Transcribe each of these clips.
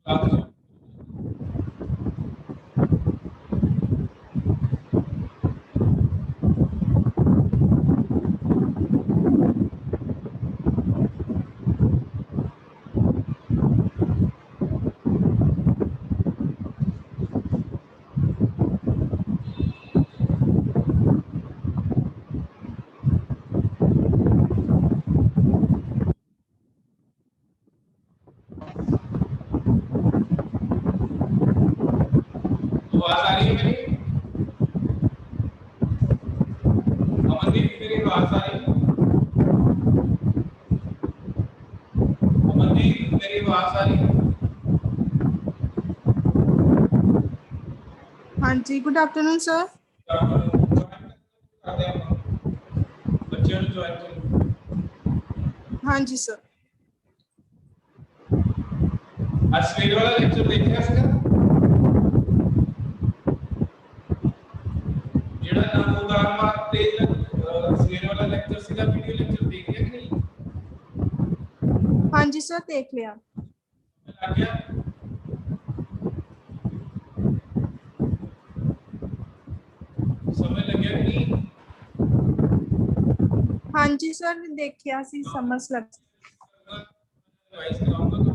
Class आवाज आ रही है मेरी? अमनदीप मेरी आवाज आ रही है? अमनदीप मेरी आवाज आ रही है? हाँ जी, गुड आफ्टरनून सर। बच्चों ज्वाइन करो। हाँ जी सर। आज स्पीड वाला लेक्चर देखिए इसका जेड़ा नमोदार माते स्पीड वाला लेक्चर सीधा वीडियो लेक्चर देख लिया कि नहीं? हाँ जी सर, देख लिया। लग गया? समझ लग गया कि नहीं? हाँ जी सर, देखिया सी समझ लग। रिवाइज कराऊंगा तो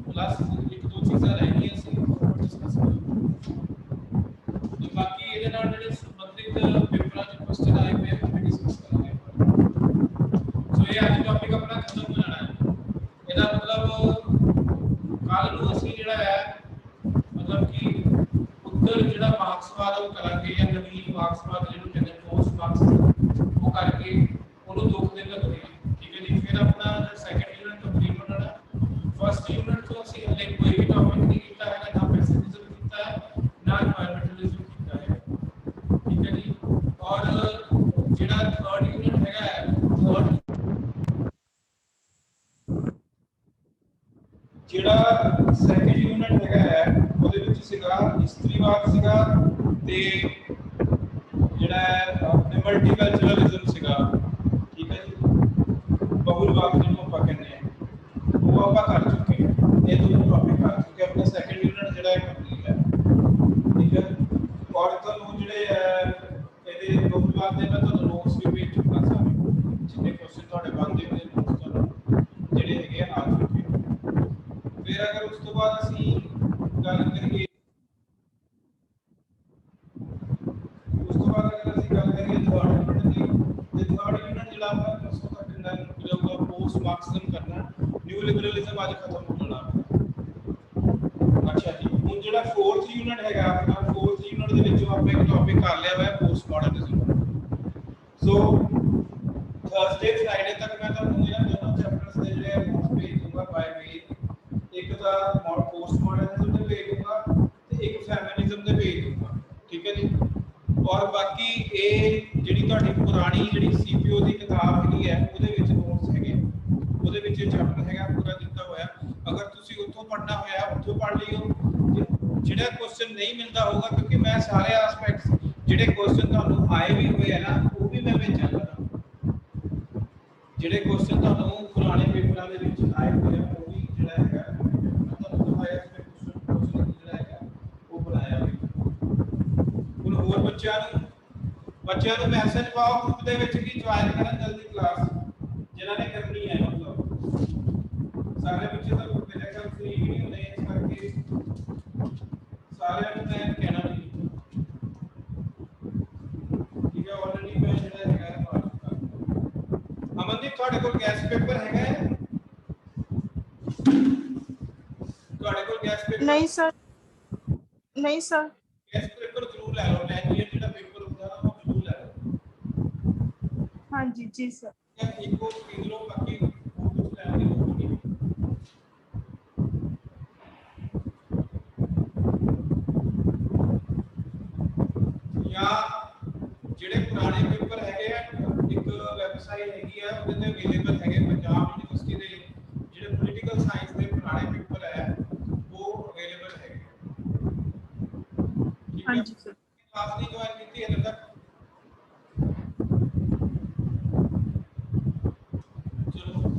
प्लस एक दो चीजें रह गई सी डिस्कस करेंगे बाकी ਇਹਦੇ ਨਾਲ ਜਿਹੜੇ ਸੰਬੰਧਿਤ ਪੇਪਰਾਂ 'ਚ ਕੁਐਸਚਨ ਆਏ ਹੋਏ ਆ ਉਹ ਡਿਸਕਸ ਕਰਾਂਗੇ ਸੋ ਇਹ ਅੱਜ ਟੌਪਿਕ ਆਪਣਾ ਖਤਮ ਹੋ ਜਾਣਾ ਹੈ ਇਹਦਾ ਮਤਲਬ ਕੱਲ ਨੂੰ ਅਸੀਂ ਜਿਹੜਾ ਹੈ ਮਤਲਬ ਕਿ ਉੱਤਰ ਜਿਹੜਾ ਮਾਰਕਸਵਾਦ ਉਹ ਕਰਾਂਗੇ ਜਾਂ ਨਵੀਨ ਮਾਰਕਸਵਾਦ ਜਿਹਨੂੰ ਕਹਿੰਦੇ ਪੋਸਟ ਮਾਰਕਸ ਉਹ ਕਰਕੇ ਉਹਨੂੰ 2 ਦਿਨ ਲੱਗਦੇ ਆ ਠੀਕ ਹੈ ਜੀ ਫਿਰ ਆਪਣਾ ਸੈਕੰਡ ਯੂਨਿਟ ਕੰਪਲੀਟ ਹੋਣਾ फर्स्ट यूनिट तो ਅਸੀਂ ਹਲੇ ਕੋਈ ਵੀ ਟੌਪਿਕ ਨਹੀਂ ਕੀਤਾ ਹੈਗਾ ਨਾ ਪੈਸਿਵਿਜ਼ਮ ਕੀਤਾ ਹੈ ਨਾ এনवायरमेंटलिज्म ਕੀਤਾ ਹੈ ਠੀਕ ਹੈ ਜੀ ਔਰ ਜਿਹੜਾ ਥਰਡ ਯੂਨਿਟ ਹੈਗਾ ਥਰਡ ਜਿਹੜਾ ਸੈਕੰਡ ਯੂਨਿਟ ਹੈਗਾ ਉਹਦੇ ਵਿੱਚ ਸੀਗਾ ਇਸਤਰੀਵਾਦ ਸੀਗਾ ਤੇ ਜਿਹੜਾ ਆਪਣੇ ਮਲਟੀਕਲਚਰਲਿਜ਼ਮ ਸੀਗਾ ਠੀਕ ਹੈ ਜੀ ਬਹੁਲਵਾਦ ਜਿਹਨੂੰ ਆਪਾਂ ਕਹਿੰਦੇ ਆ वो आप कर चुके हैं ये दोनों टॉपिक कर चुके हैं अपना सेकंड यूनिट जेड़ा है कंप्लीट है ठीक है और ਤੁਹਾਨੂੰ ਜਿਹੜੇ ਇਹਦੇ ਬਹੁਲਵਾਦ ਦੇ ਮੈਂ ਤੁਹਾਨੂੰ ਨੋਟਸ ਵੀ ਭੇਜ ਚੁੱਕਾ ਸਾਰੇ ਜਿੰਨੇ ਕੁਐਸਚਨ ਤੁਹਾਡੇ ਬਣਦੇ ਉਹਦੇ ਨੋਟਸ ਤੁਹਾਨੂੰ ਜਿਹੜੇ ਹੈਗੇ ਆ ਚੁੱਕੇ ਫਿਰ ਅਗਰ ਉਸ ਤੋਂ ਬਾਅਦ ਅਸੀਂ ਗੱਲ ਕਰੀਏ ਉਸ ਤੋਂ ਬਾਅਦ ਅਗਰ ਅਸੀਂ ਗੱਲ ਕਰੀਏ ਥਰਡ ਯੂਨਿਟ ਦੀ ਤੇ ਥਰਡ ਯੂਨਿਟ ਜਿਹੜਾ ਆਪਾਂ ਦੱਸੋ ਤੱਕ ਕਿੰਨਾ ਜਾਊਗਾ ਪੋਸਟ ਮਾਰਕਸਿਜ਼ਮ ਕਰਨਾ न्यू लिबरलिज्म आज खत्म हो जाना अच्छा जी ਹੁਣ ਜਿਹੜਾ फोर्थ यूनिट ਹੈਗਾ ਆਪਣਾ फोर्थ यूनिट ਦੇ ਵਿੱਚ ਆਪਾਂ ਇੱਕ ਟੌਪਿਕ ਕਰ ਲਿਆ ਹੋਇਆ ਪੋਸਟ ਮਾਡਰਨਿਜ਼ਮ ਸੋ ਥਰਸਡੇ ਫਰਾਈਡੇ ਤੱਕ ਮੈਂ ਤੁਹਾਨੂੰ ਇਹਨਾਂ ਦੋਨੋਂ ਚੈਪਟਰਸ ਦੇ ਜਿਹੜੇ ਨੋਟਸ ਭੇਜ ਦੂੰਗਾ ਬਾਈ ਮੇਲ ਇੱਕ ਦਾ ਪੋਸਟ ਮਾਡਰਨਿਜ਼ਮ ਦੇ ਭੇਜ ਦੂੰਗਾ ਤੇ ਇੱਕ ਫੈਮਿਨਿਜ਼ਮ ਦੇ ਭੇਜ ਦੂੰਗਾ ਠੀਕ ਹੈ ਜੀ ਔਰ ਬਾਕੀ ਇਹ ਜਿਹੜੀ ਤੁਹਾਡੀ ਪੁਰਾਣੀ ਜਿਹੜੀ ਸੀਪੀਓ ਦੀ ਕਿਤਾਬ ਹੈਗੀ ਹੈ ਉਹਦੇ ਵਿੱਚ ਨੋਟਸ ਹੈਗੇ ਉਹਦੇ ਵਿੱਚ ਚੈਪਟਰ ਹੈਗਾ ਪੂਰਾ ਦਿੱਤਾ ਹੋਇਆ ਅਗਰ ਤੁਸੀਂ ਉੱਥੋਂ ਪੜ੍ਹਨਾ ਹੋਇਆ ਉੱਥੋਂ ਪੜ੍ਹ ਲਿਓ ਜਿਹੜਾ ਕੁਐਸਚਨ ਨਹੀਂ ਮਿਲਦਾ ਹੋਊਗਾ ਕਿਉਂਕਿ ਮੈਂ ਸਾਰੇ ਐਸਪੈਕਟਸ ਜਿਹੜੇ ਕੁਐਸਚਨ ਤੁਹਾਨੂੰ ਆਏ ਵੀ ਹੋਏ ਆ ਨਾ ਉਹ ਵੀ ਮੈਂ ਭੇਜਾਂਗਾ ਜਿਹੜੇ ਕੁਐਸਚਨ ਤੁਹਾਨੂੰ ਪੁਰਾਣੇ ਪੇਪਰਾਂ ਦੇ ਵਿੱਚ ਆਏ ਹੋਏ ਆ ਉਹ ਵੀ ਜਿਹੜਾ ਹੈਗਾ ਮੈਂ ਤੁਹਾਨੂੰ ਦਿਖਾਇਆ ਇਸ ਵਿੱਚ ਕੁਐਸਚਨ ਜਿਹੜਾ ਹੈਗਾ ਉਹ ਬਣਾਇਆ ਹੋਇਆ ਹੁਣ ਹੋਰ ਬੱਚਿਆਂ ਨੂੰ ਮੈਸੇਜ ਪਾਓ ਗਰੁੱਪ ਦੇ ਵਿੱਚ ਕਿ ਜੁਆਇਨ ਕਰਨ ਜਲਦੀ ਕਲਾਸ ਜਿਨ੍ਹਾਂ ਨੇ ਕਰਨੀ ਹੈ सारे बच्चे तो मेरे ख्याल से फ्री नहीं होने इस करके सारे ने कहना नहीं ठीक है ऑलरेडी मैं ਜਿਹੜਾ ਹੈਗਾ ਪਾ ਚੁੱਕਾ ਅਮਨਦੀਪ ਤੁਹਾਡੇ ਕੋਲ ਗੈਸ ਪੇਪਰ ਹੈਗਾ ਤੁਹਾਡੇ ਕੋਲ ਗੈਸ ਪੇਪਰ नहीं सर, नहीं सर। ਗੈਸ ਪੇਪਰ ਜ਼ਰੂਰ ਲੈ ਲਓ ਲੈਂਗੁਏਜ ਜਿਹੜਾ ਪੇਪਰ ਹੁੰਦਾ ਨਾ ਉਹ ਜ਼ਰੂਰ ਲੈ ਲਓ हाँ जी जी सर। ਇੱਕੋ ਖਰੀਦ ਲਓ ਬਾਕੀ ਹੋਰ ਕੁਝ ਲੈਣ ਦੀ ਲੋੜ ਨਹੀਂ या ਜਿਹੜੇ ਪੁਰਾਣੇ ਪੇਪਰ ਹੈਗੇ ਆ ਇੱਕ ਵੈਬਸਾਈਟ ਹੈਗੀ ਆ ਉਹਦੇ ਤੇ ਅਵੇਲੇਬਲ ਹੈਗੇ ਪੰਜਾਬ ਯੂਨੀਵਰਸਿਟੀ ਦੇ ਜਿਹੜੇ ਪੋਲੀਟੀਕਲ ਸਾਇੰਸ ਦੇ ਪੁਰਾਣੇ ਪੇਪਰ ਹੈ ਉਹ ਅਵੇਲੇਬਲ ਹੈਗੇ ਠੀਕ ਹੈ ਹਾਂਜੀ ਸਰ। ਕਲਾਸ ਨਹੀਂ ਜੁਆਇਨ ਕੀਤੀ ਹੈ ਤੱਕ ਚਲੋ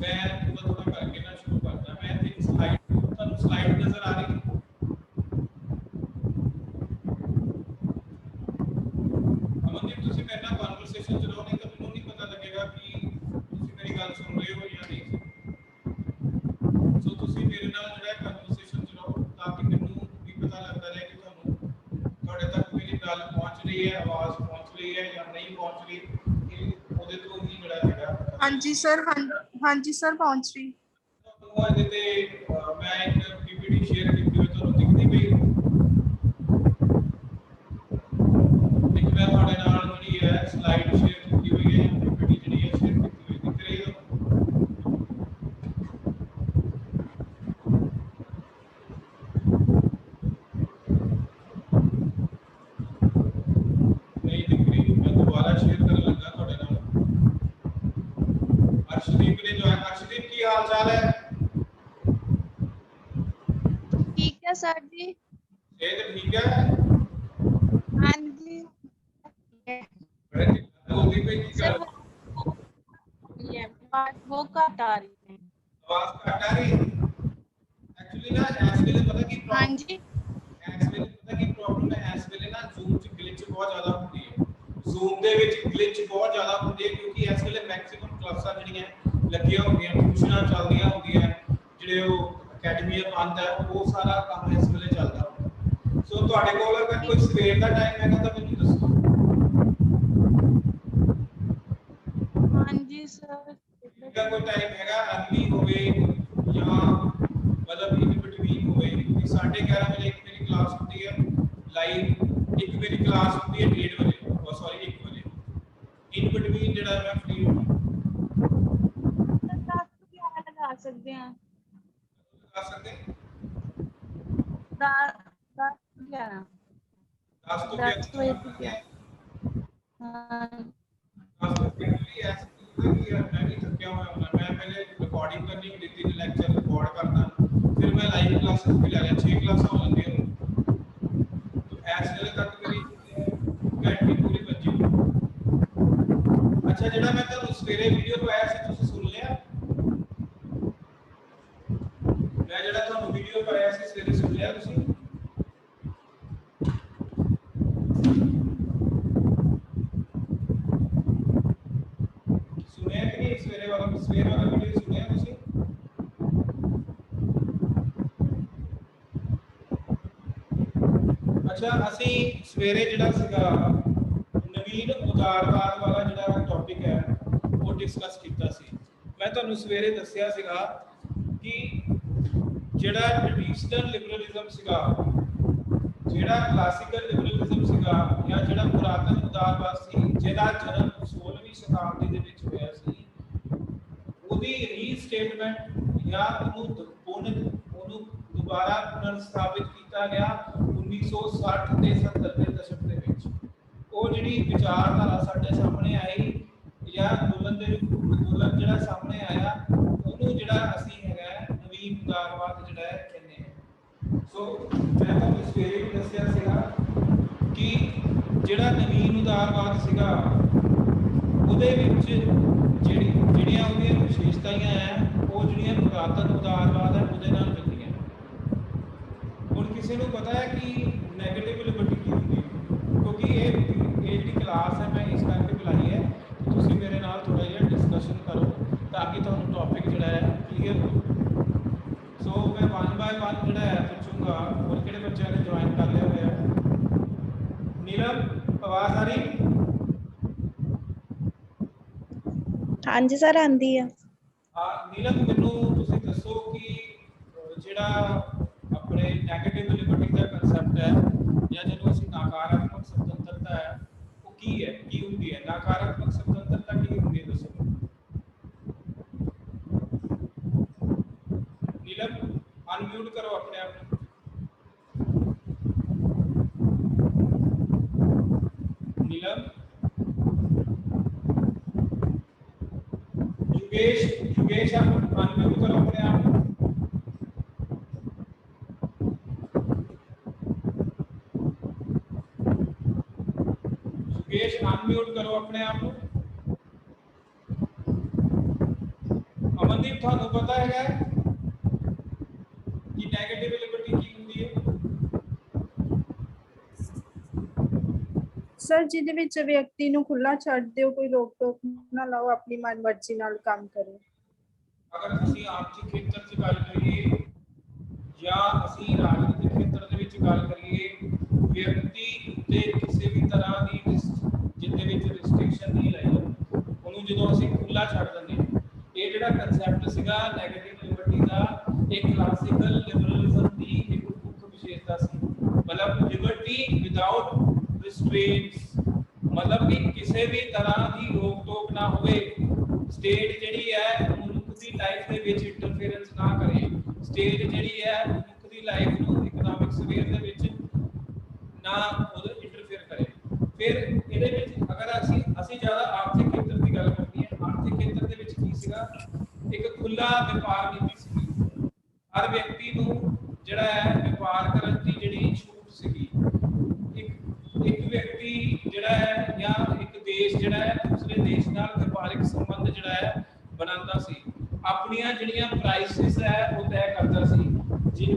ਮੈਂ ਥੋੜਾ ਕਰਕੇ ਨਾ ਸ਼ੁਰੂ ਕਰਦਾ ਮੈਂ ਇੱਕ ਸਲਾਈਡ ਤੁਹਾਨੂੰ ਸਲਾਈਡ गल पहुंच रही है, आवाज पहुंच रही है या नहीं पहुंच रही, ये ਉਹਦੇ ਤੋਂ ਹੀ ਜਿਹੜਾ ਹੈਗਾ। हाँ जी सर, हाँ जी सर पहुंच रही। ਤੁਹਾਨੂੰ ਇਹਦੇ ਤੇ ਮੈਂ ਇੱਕ ਪੀਪੀਟੀ ਸ਼ੇਅਰ ਕੀਤੀ ਹੋਈ ਤੁਹਾਨੂੰ ਦਿਖਦੀ ਪਈ। ਇੱਕ ਮੈਂ ਤੁਹਾਡੇ ਨਾਲ ਜਿਹੜੀ ਹੈ ਸਲਾਈਡ ਸ਼ੇਅਰ ਕੀਤੀ ਹੋਈ ਹੈ, ਪੀਪੀਟੀ ਜਿਹੜੀ ਹੈ ਸ਼ੇਅਰ ਕੀਤੀ ਹੋਈ ਦਿਖ ਰਹੀ ਹੈ। नहीं दिख रही, मैं दोबारा शेयर करने लगा थोड़े नाल। अर्शदीप ने जो है, अर्शदीप की हाल चाल है? ठीक है सर जी। सेहत ठीक है? हाँ जी। बड़े बोलती पे की सर कर ये बात वो कट आ रही है। आवाज कट आ रही। एक्चुअली ना इस वेले पता की हाँ प्रॉब्लम, जी। इस वेले पता की प्रॉब्लम है, इस वेले ना जूम च ग्लिच बहुत ज्यादा होती है। ਜ਼ੂਮ ਦੇ ਵਿੱਚ ਗਲਿਚ ਬਹੁਤ ਜ਼ਿਆਦਾ ਹੁੰਦੀ ਹੈ ਕਿਉਂਕਿ ਇਸ ਵੇਲੇ ਮੈਕਸਿਮਮ ਕਲਾਸਾਂ ਜਿਹੜੀਆਂ ਲੱਗੀਆਂ ਹੁੰਦੀਆਂ, ਟਿਊਸ਼ਨਾਂ ਚੱਲਦੀਆਂ ਹੁੰਦੀਆਂ, ਜਿਹੜੇ ਉਹ ਅਕੈਡਮੀਆਂ ਬੰਦ ਹੈ, ਉਹ ਸਾਰਾ ਕੰਮ ਇਸ ਵੇਲੇ ਚੱਲਦਾ ਹੁੰਦਾ। ਸੋ ਤੁਹਾਡੇ ਕੋਲ ਅਗਰ ਕੋਈ ਸਵੇਰ ਦਾ ਟਾਈਮ ਹੈਗਾ ਤਾਂ ਮੈਨੂੰ ਦੱਸੋ। हाँ जी सर। ਇਹਦਾ ਕੋਈ ਟਾਈਮ ਹੈਗਾ ਅਰਲੀ ਹੋਵੇ ਜਾਂ ਮਤਲਬ ਇਨ ਬਿਟਵੀਨ ਹੋਵੇ? 11:30 ਵਜੇ ਇੱਕ ਮੇਰੀ ਕਲਾਸ ਹੁੰਦੀ ਹੈ ਲਾਈਵ, ਇੱਕ ਮੇਰੀ ਕਲਾਸ ਹੁੰਦੀ ਹੈ 1:30 ਵਜੇ, ਸੌਰੀ 1 ਵਜੇ। ਇਨ ਬਿਟਵੀਨ ਜਿਹੜਾ ਮੈਂ ਫ੍ਰੀ ਹਾਂ। सर 10 लगा सकते हैं। ਲਗਾ ਸਕਦੇ 10 10 ਤੋਂ 10 11 बजे तक है। हाँ 10 ਤੋਂ 11 ਐਸੀ ਹੈ ਮੈਂ ਵੀ ਥੱਕਿਆ ਹੋਇਆ ਹਾਂ। ਮੈਂ ਪਹਿਲੇ ਰਿਕਾਰਡਿੰਗ ਕਰਨੀ ਹੁੰਦੀ ਸੀ, ਲੈਕਚਰ ਰਿਕਾਰਡ ਕਰਨਾ, ਫਿਰ ਮੈਂ ਲਾਈਵ ਕਲਾसेस ਵੀ ਲੈ ਲਿਆ, 6 ਕਲਾਸਾਂ ਹੋ ਜਾਂਦੀਆਂ ਹੁਣ। तो ਐਸ ਵੇਲੇ ਤੱਕ ਮੇਰੀ ਘੰਟੀ ਪੂਰੀ ਬੱਜੀ। ਅੱਛਾ ਜਿਹੜਾ ਮੈਂ ਤੁਹਾਨੂੰ ਸਵੇਰੇ ਵੀਡੀਓ ਪਾਇਆ ਸੀ ਤੁਸੀਂ ਸੁਣ ਲਿਆ? ਮੈਂ ਜਿਹੜਾ ਤੁਹਾਨੂੰ ਵੀਡੀਓ ਪਾਇਆ ਸੀ ਸਵੇਰੇ ਸੁਣ ਲਿਆ ਤੁਸੀਂ? ਸੁਣਿਆ ਕਿ ਨਹੀਂ? ਸਵੇਰੇ ਵਾਲਾ ਵੀਡੀਓ ਸੁਣਿਆ ਤੁਸੀਂ? ਅੱਛਾ ਅਸੀਂ ਸਵੇਰੇ ਜਿਹੜਾ ਸੀਗਾ ਨਵੀਨ ਉਦਾਰਵਾਦ ਵਾਲਾ ਜਿਹੜਾ ਟੌਪਿਕ ਹੈ ਉਹ ਡਿਸਕਸ ਕੀਤਾ ਸੀ। ਮੈਂ ਤੁਹਾਨੂੰ ਸਵੇਰੇ ਦੱਸਿਆ ਸੀਗਾ ਕਿ ਜਿਹੜਾ ਟ੍ਰੈਡੀਸ਼ਨਲ ਲਿਬਰਲਿਜ਼ਮ ਸੀਗਾ, ਜਿਹੜਾ ਕਲਾਸੀਕਲ ਲਿਬਰਲਿਜ਼ਮ ਸੀਗਾ ਜਾਂ ਜਿਹੜਾ ਪੁਰਾਤਨ ਉਦਾਰਵਾਦ ਸੀ ਜਿਹਦਾ ਜਨਮ 16ਵੀਂ ਸ਼ਤਾਬਦੀ ਦੇ ਵਿੱਚ ਹੋਇਆ ਸੀ, ਉਹਦੀ ਰੀਸਟੇਟਮੈਂਟ ਜਾਂ ਉਹਨੂੰ ਦੁਬਾਰਾ ਪੁਨਰ ਸਥਾਪਿਤ ਕੀਤਾ ਗਿਆ 1960 ਤੇ 70 ਦੇ ਦਸ਼ਕ ਦੇ ਵਿੱਚ। ਉਹ ਜਿਹੜੀ ਵਿਚਾਰਧਾਰਾ ਸਾਡੇ ਸਾਹਮਣੇ ਆਈ ਜਾਂ ਅੰਦੋਲਨ ਜਿਹੜਾ ਸਾਹਮਣੇ ਆਇਆ, ਉਹਨੂੰ ਜਿਹੜਾ ਅਸੀਂ ਹੈਗਾ ਨਵੀਨ ਉਦਾਰਵਾਦ ਜਿਹੜਾ ਕਹਿੰਦੇ ਹਾਂ। ਸੋ ਮੈਂ ਤੁਹਾਨੂੰ ਸਵੇਰੇ ਵੀ ਦੱਸਿਆ ਸੀਗਾ ਕਿ ਜਿਹੜਾ ਨਵੀਨ ਉਦਾਰਵਾਦ ਸੀਗਾ ਉਹਦੇ ਵਿੱਚ ਜਿਹੜੀਆਂ ਉਹਦੀਆਂ ਵਿਸ਼ੇਸ਼ਤਾਵਾਂ ਹੈ ਉਹ ਜਿਹੜੀਆਂ ਪੁਰਾਤਨ ਉਦਾਰਵਾਦ ਹੈ ਉਹਦੇ ਨਾਲ ਮਿਲਦੀਆਂ। ਹੁਣ ਕਿਸੇ ਨੂੰ ਪਤਾ ਹੈ ਕਿ ਨੈਗੇਟਿਵ ਲਿਬਰਟੀ ਕੀ ਹੁੰਦੀ ਹੈ? ਕਿਉਂਕਿ ਇਹ ਜਿਹੜੀ ਕਲਾਸ ਹੈ ਮੈਂ ਇਸ ਕਰਕੇ ਬੁਲਾਈ ਹੈ ਕਿ ਤੁਸੀਂ ਮੇਰੇ ਨਾਲ ਥੋੜਾ ਜਿਹਾ ਡਿਸਕਸ਼ਨ ਕਰੋ ਤਾਂ ਕਿ ਤੁਹਾਨੂੰ ਟੌਪਿਕ ਜਿਹੜਾ ਹੈ ਕਲੀਅਰ ਹੋ। ਸੋ ਮੈਂ 1 ਬਾਏ 1 ਜਿਹੜਾ ਹੈ ਪੁੱਛੂੰਗਾ। ਹੋਰ ਕਿਹੜੇ ਬੱਚਿਆਂ ਨੇ ਜੁਆਇਨ ਕਰ ਲਿਆ ਹੋਇਆ? ਨੀਲਮ ਆਵਾਜ਼ ਆ ਰਹੀ? हाँ जी सर आंदी है। नीलम मैनू तुसी दसो कि ਜਿਹੜਾ ਆਪਣੇ ਨੈਗੇਟਿਵ ਲਿਬਰਟੀ ਦਾ ਕਨਸੈਪਟ ਹੈ ਜਾਂ ਜਿਹਨੂੰ ਅਸੀਂ ਨਕਾਰਾਤਮਕ ਸੁਤੰਤਰਤਾ ਹੈ ਉਹ ਕੀ ਹੈ, ਕੀ ਹੁੰਦੀ ਹੈ? ਨਕਾਰਾਤਮਕ ਸੁਤੰਤਰਤਾ ਕੀ ਹੁੰਦੀ ਹੈ ਦੱਸੋ नीलम। अनम्यूट करो अपने आप को। नीलम युगेश आप अनम्यूट करो अपने आप को। युगेश अनम्यूट करो अपने आप को। अमनदीप थानू पता है कि नेगेटिव लिबर्टी की ਹੁੰਦੀ ਹੈ? ਸਰ ਜਿਹਦੇ ਵਿੱਚ ਵਿਅਕਤੀ ਨੂੰ ਖੁੱਲਾ ਛੱਡ ਦਿਓ, ਕੋਈ ਰੋਕ ਟੋਕ ਨਾ ਲਾਓ, ਆਪਣੀ ਮਨਮਰਜ਼ੀ ਨਾਲ ਕੰਮ ਕਰੇ। ਅਗਰ ਅਸੀਂ ਆਰਥਿਕ ਖੇਤਰ 'ਚ ਗੱਲ ਕਰੀਏ ਜਾਂ ਅਸੀਂ ਰਾਜਨੀਤਿਕ ਖੇਤਰ ਦੇ ਵਿੱਚ ਗੱਲ ਕਰੀਏ, ਵਿਅਕਤੀ ਉੱਤੇ ਕਿਸੇ ਵੀ ਤਰ੍ਹਾਂ ਦੀ ਜਿੱਦੇ ਵਿੱਚ ਰਿਸਟ੍ਰਿਕਸ਼ਨ ਨਹੀਂ ਲਾਈ ਜਾਂਦੀ, ਉਹਨੂੰ ਜਦੋਂ ਅਸੀਂ ਖੁੱਲਾ ਛੱਡ ਦਿੰਦੇ ਹਾਂ। ਇਹ ਜਿਹੜਾ ਕਨਸੈਪਟ ਸੀਗਾ ਨੈਗੇਟਿਵ ਲਿਬਰਟੀ ਦਾ, ਇਹ ਕਲਾਸੀਕਲ ਲਿਬਰਲਿਜ਼ਮ ਦੀ ਇੱਕ ਮੁੱਖ ਵਿਸ਼ੇਸ਼ਤਾ ਸੀ। ਮਤਲਬ ਲਿਬਰਟੀ ਵਿਦਆਊਟ ਰਿਸਟ੍ਰੇਨਟਸ, ਮਤਲਬ ਕਿ ਕਿਸੇ ਵੀ ਤਰ੍ਹਾਂ ਦੀ ਰੋਕ ਟੋਕ ਨਾ ਹੋਵੇ। ਸਟੇਟ ਜਿਹੜੀ ਹੈ ਮਨੁੱਖ ਦੀ ਲਾਈਫ ਦੇ ਵਿੱਚ ਇੰਟਰਫੇਰੈਂਸ ਨਾ ਕਰੇ। ਸਟੇਟ ਜਿਹੜੀ ਹੈ ਮਨੁੱਖ ਦੀ ਲਾਈਫ ਨੂੰ ਇਕਨੋਮਿਕ ਸਫੇਅਰ ਦੇ ਵਿੱਚ ਨਾ ਉਹਦੇ ਇੰਟਰਫੇਅਰ ਕਰੇ। ਫਿਰ ਇਹਦੇ ਵਿੱਚ ਅਗਰ ਅਸੀਂ ਜ਼ਿਆਦਾ ਆਰਥਿਕ ਖੇਤਰ ਦੀ ਗੱਲ ਕਰਨੀ ਹੈ, ਆਰਥਿਕ ਖੇਤਰ ਦੇ ਵਿੱਚ ਕੀ ਸੀਗਾ, ਇੱਕ ਖੁੱਲਾ ਵਪਾਰ ਨੀਤੀ ਸੀ। ਹਰ ਵਿਅਕਤੀ ਨੂੰ ਜਿਹੜਾ ਹੈ ਵਪਾਰ ਕਰਨ ਦੀ ਜਿਹੜੀ ਛੂਟ ਸੀਗੀ। ਇੱਕ ਵਿਅਕਤੀ ਜਿਹੜਾ ਹੈ ਜਾਂ ਇੱਕ ਦੇਸ਼ ਜਿਹੜਾ ਹੈ ਦੂਸਰੇ ਦੇਸ਼ ਨਾਲ ਵਪਾਰਿਕ ਸੰਬੰਧ ਜਿਹੜਾ ਹੈ ਬਣਾਉਂਦਾ ਸੀ। ਆਪਣੀਆਂ ਜਿਹੜੀਆਂ ਪ੍ਰਾਈਸਿਸ ਹੈ ਉਹ ਤੈਅ ਕਰਦਾ ਸੀ।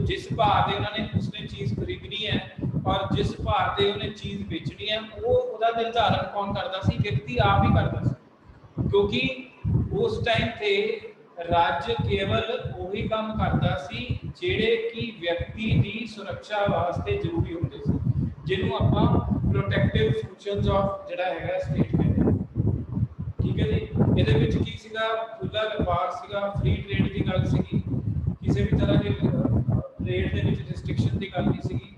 ਜਿਸ ਭਾਅ ਦੇ ਉਹਨਾਂ ਨੇ ਉਸਨੇ ਚੀਜ਼ ਖਰੀਦਣੀ ਹੈ ਔਰ ਜਿਸ ਭਾਅ ਤੇ ਉਹਨੇ ਚੀਜ਼ ਵੇਚਣੀ ਹੈ, ਉਹਦਾ ਨਿਰਧਾਰਨ ਕੌਣ ਕਰਦਾ ਸੀ? ਵਿਅਕਤੀ ਆਪ ਹੀ ਕਰਦਾ ਸੀ। ਕਿਉਂਕਿ ਉਸ ਟਾਈਮ ਤੇ ਰਾਜ ਕੇਵਲ ਉਹੀ ਕੰਮ ਕਰਦਾ ਸੀ ਜਿਹੜੇ ਕਿ ਵਿਅਕਤੀ ਦੀ ਸੁਰੱਖਿਆ ਵਾਸਤੇ ਜ਼ਰੂਰੀ ਹੁੰਦੇ ਸੀ, ਜਿਹਨੂੰ ਆਪਾਂ ਪ੍ਰੋਟੈਕਟਿਵ ਫੰਕਸ਼ਨਸ ਆਫ ਜਿਹੜਾ ਹੈਗਾ ਸਟੇਟ ਕਹਿੰਦੇ ਹਾਂ। ਠੀਕ ਹੈ ਜੀ। ਇਹਦੇ ਵਿੱਚ ਕੀ ਸੀਗਾ? ਖੁੱਲਾ ਵਪਾਰ ਸੀਗਾ, ਫ੍ਰੀ ਟ੍ਰੇਡ ਦੀ ਗੱਲ ਸੀਗੀ, ਕਿਸੇ ਵੀ ਤਰ੍ਹਾਂ ਦੀ ਟ੍ਰੇਡ ਦੇ ਵਿੱਚ ਰਿਸਟ੍ਰਿਕਸ਼ਨ ਦੀ ਗੱਲ ਨਹੀਂ ਸੀਗੀ।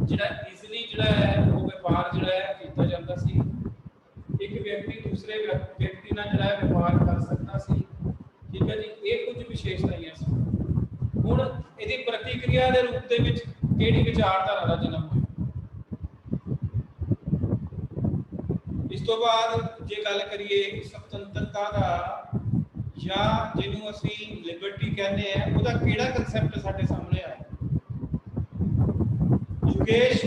ਜਿਹੜਾ ਈਜ਼ੀਲੀ ਜਿਹੜਾ ਹੈ ਉਹ ਵਪਾਰ ਜਿਹੜਾ ਹੈ ਕੀਤਾ ਜਾਂਦਾ ਸੀ। ਇੱਕ ਵਿਅਕਤੀ ਦੂਸਰੇ ਵਿਅਕਤੀ ਨਾਲ ਜਿਹੜਾ ਹੈ ਵਪਾਰ ਕਰ ਸਕਦਾ ਸੀ। ਠੀਕ ਹੈ ਜੀ। ਇਹ ਕੁਝ ਵਿਸ਼ੇਸ਼ਤਾਵਾਂ ਸੀ। ਹੁਣ ਇਹਦੀ ਪ੍ਰਤੀਕਿਰਿਆ ਦੇ ਰੂਪ ਦੇ ਵਿੱਚ ਕਿਹੜੀ ਵਿਚਾਰਧਾਰਾ ਦਾ ਜਨਮ ਹੋਇਆ? ਇਸ ਤੋਂ ਬਾਅਦ ਜੇ ਗੱਲ ਕਰੀਏ ਸੁਤੰਤਰਤਾ ਦਾ, ਜਾਂ ਜਿਹਨੂੰ ਅਸੀਂ ਲਿਬਰਟੀ ਕਹਿੰਦੇ ਆ, ਉਹਦਾ ਕਿਹੜਾ ਕਨਸੈਪਟ ਸਾਡੇ ਸਾਹਮਣੇ ਆਇਆ? ਯੋਗੇਸ਼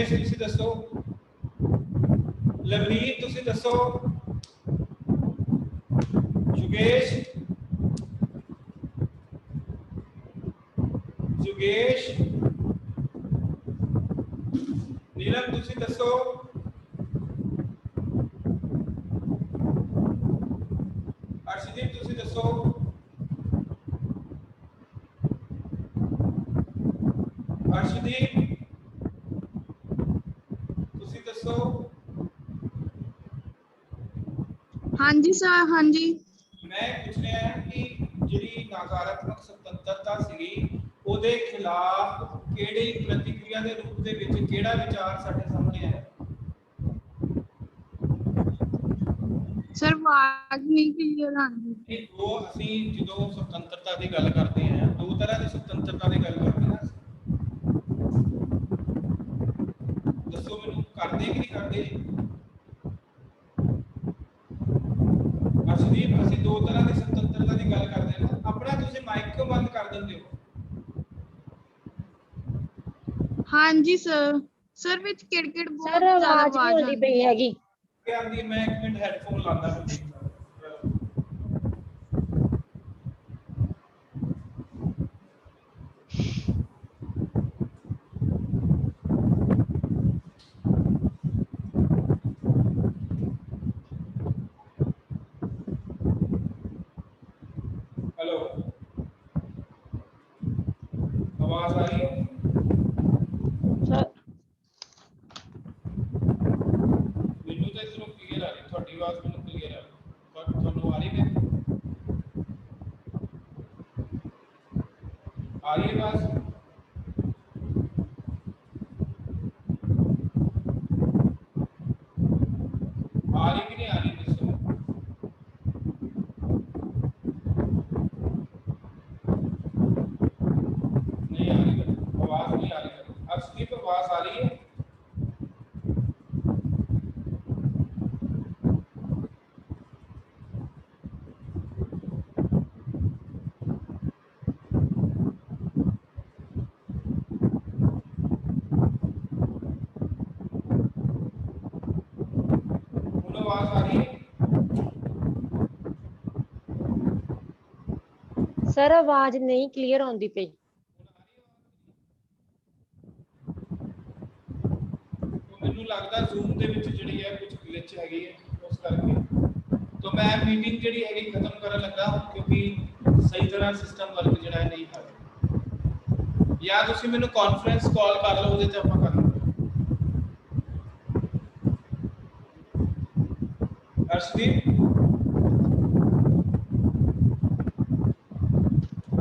ਤੁਸੀਂ ਦੱਸੋ, ਲਵਨੀਤ ਤੁਸੀਂ ਦੱਸੋ। ਯੋਗੇਸ਼, ਨੀਲਮ ਤੁਸੀਂ ਦੱਸੋ। अर्शदीप ਤੁਸੀਂ ਦੱਸੋ। अर्शदीप ਤੁਸੀਂ ਦੱਸੋ। ਹਾਂਜੀ ਸਰ, ਹਾਂਜੀ। ਮੈਂ ਪੁੱਛ ਰਿਹਾ ਹਾਂ ਕਿ ਜਿਹੜੀ ਨਕਾਰਾਤਮਕ ਸੁਤੰਤਰਤਾ ਸੀਗੀ ਉਹਦੇ ਖਿਲਾਫ ਕਿਹੜੀ ਪ੍ਰਤੀਕਿਰਿਆ ਦੇ ਰੂਪ ਦੇ ਵਿੱਚ ਕਿਹੜਾ ਵਿਚਾਰ ਸਾਡੇ ਸਾਹਮਣੇ ਆਇਆ? ਸਰ ਆਵਾਜ਼ ਨਹੀਂ ਕਲੀਅਰ ਆਉਂਦੀ। ਇਹ ਉਹ ਅਸੀਂ ਜਦੋਂ ਸੁਤੰਤਰਤਾ ਦੀ ਗੱਲ ਕਰਦੇ ਹਾਂ, ਦੋ ਤਰ੍ਹਾਂ ਦੀ ਸੁਤੰਤਰਤਾ ਦੀ ਗੱਲ ਕਰਦੇ ਹਾਂ। ਦੱਸੋ ਮੈਨੂੰ, ਕਰਦੇ ਕਿ ਨਹੀਂ ਕਰਦੇ? ਅਰਸ਼ਦੀਪ, ਅਸੀਂ ਦੋ ਤਰ੍ਹਾਂ ਦੀ ਸੁਤੰਤਰਤਾ ਦੀ ਗੱਲ ਕਰਦੇ ਹਾਂ। ਆਪਣਾ ਤੁਸੀਂ ਮਾਈਕ ਕਿਉਂ ਬੰਦ ਕਰ ਦਿੰਦੇ ਹੋ? ਹਾਂਜੀ ਸਰ। ਸਰ ਵਿੱਚ ਕਿੜਕਿੜ ਬਹੁਤ ਸਰ ਜ਼ਿਆਦਾ ਆਵਾਜ਼ ਨਹੀਂ ਆਉਂਦੀ ਪਈ ਹੈਗੀ। ਆਂਦੀ, ਮੈਂ ਇੱਕ ਮਿੰਟ ਹੈਡਫੋਨ ਲਾਉਂਦਾ ਹਾਂ। हेलो, आवाज आ रही है? सर ਮੈਨੂੰ ਤਾਂ ਇਧਰੋਂ ਕਲੀਅਰ ਆ ਰਹੀ, ਤੁਹਾਡੀ ਆਵਾਜ਼ ਮੈਨੂੰ ਕਲੀਅਰ ਆ ਰਹੀ। ਪਰ ਤੁਹਾਨੂੰ ਆ ਰਹੀ ਹੈ? ਆ ਰਹੀ ਹੈ ਆਵਾਜ਼? ਆ ਰਹੀ ਕਿ ਨਹੀਂ ਆ ਰਹੀ ਦੱਸੋ? नहीं आ रही, आवाज नहीं आ रही। अर्शदीप आवाज आ रही है? आवाज आ रही है? सर आवाज नहीं क्लियर आउंदी पई। ਮੈਨੂੰ ਲੱਗਦਾ ਜ਼ੂਮ ਦੇ ਵਿੱਚ ਜਿਹੜੀ ਹੈ ਕੁਝ ਗਲਿਚ ਹੈਗੀ ਹੈ, ਉਸ ਕਰਕੇ ਤਾਂ ਮੈਂ ਮੀਟਿੰਗ ਜਿਹੜੀ ਹੈਗੀ ਖਤਮ ਕਰਨ ਲੱਗਾ, ਕਿਉਂਕਿ ਸਹੀ ਤਰ੍ਹਾਂ ਸਿਸਟਮ ਵਰਕ ਜਿਹੜਾ ਹੈ ਨਹੀਂ ਕਰ ਰਿਹਾ। ਜਾਂ ਤੁਸੀਂ ਮੈਨੂੰ ਕਾਨਫਰੰਸ ਕਾਲ ਕਰ ਲਓ, ਉਹਦੇ ਤੇ ਆਪਾਂ ਕਰ ਲਵਾਂਗੇ। अर्शदीप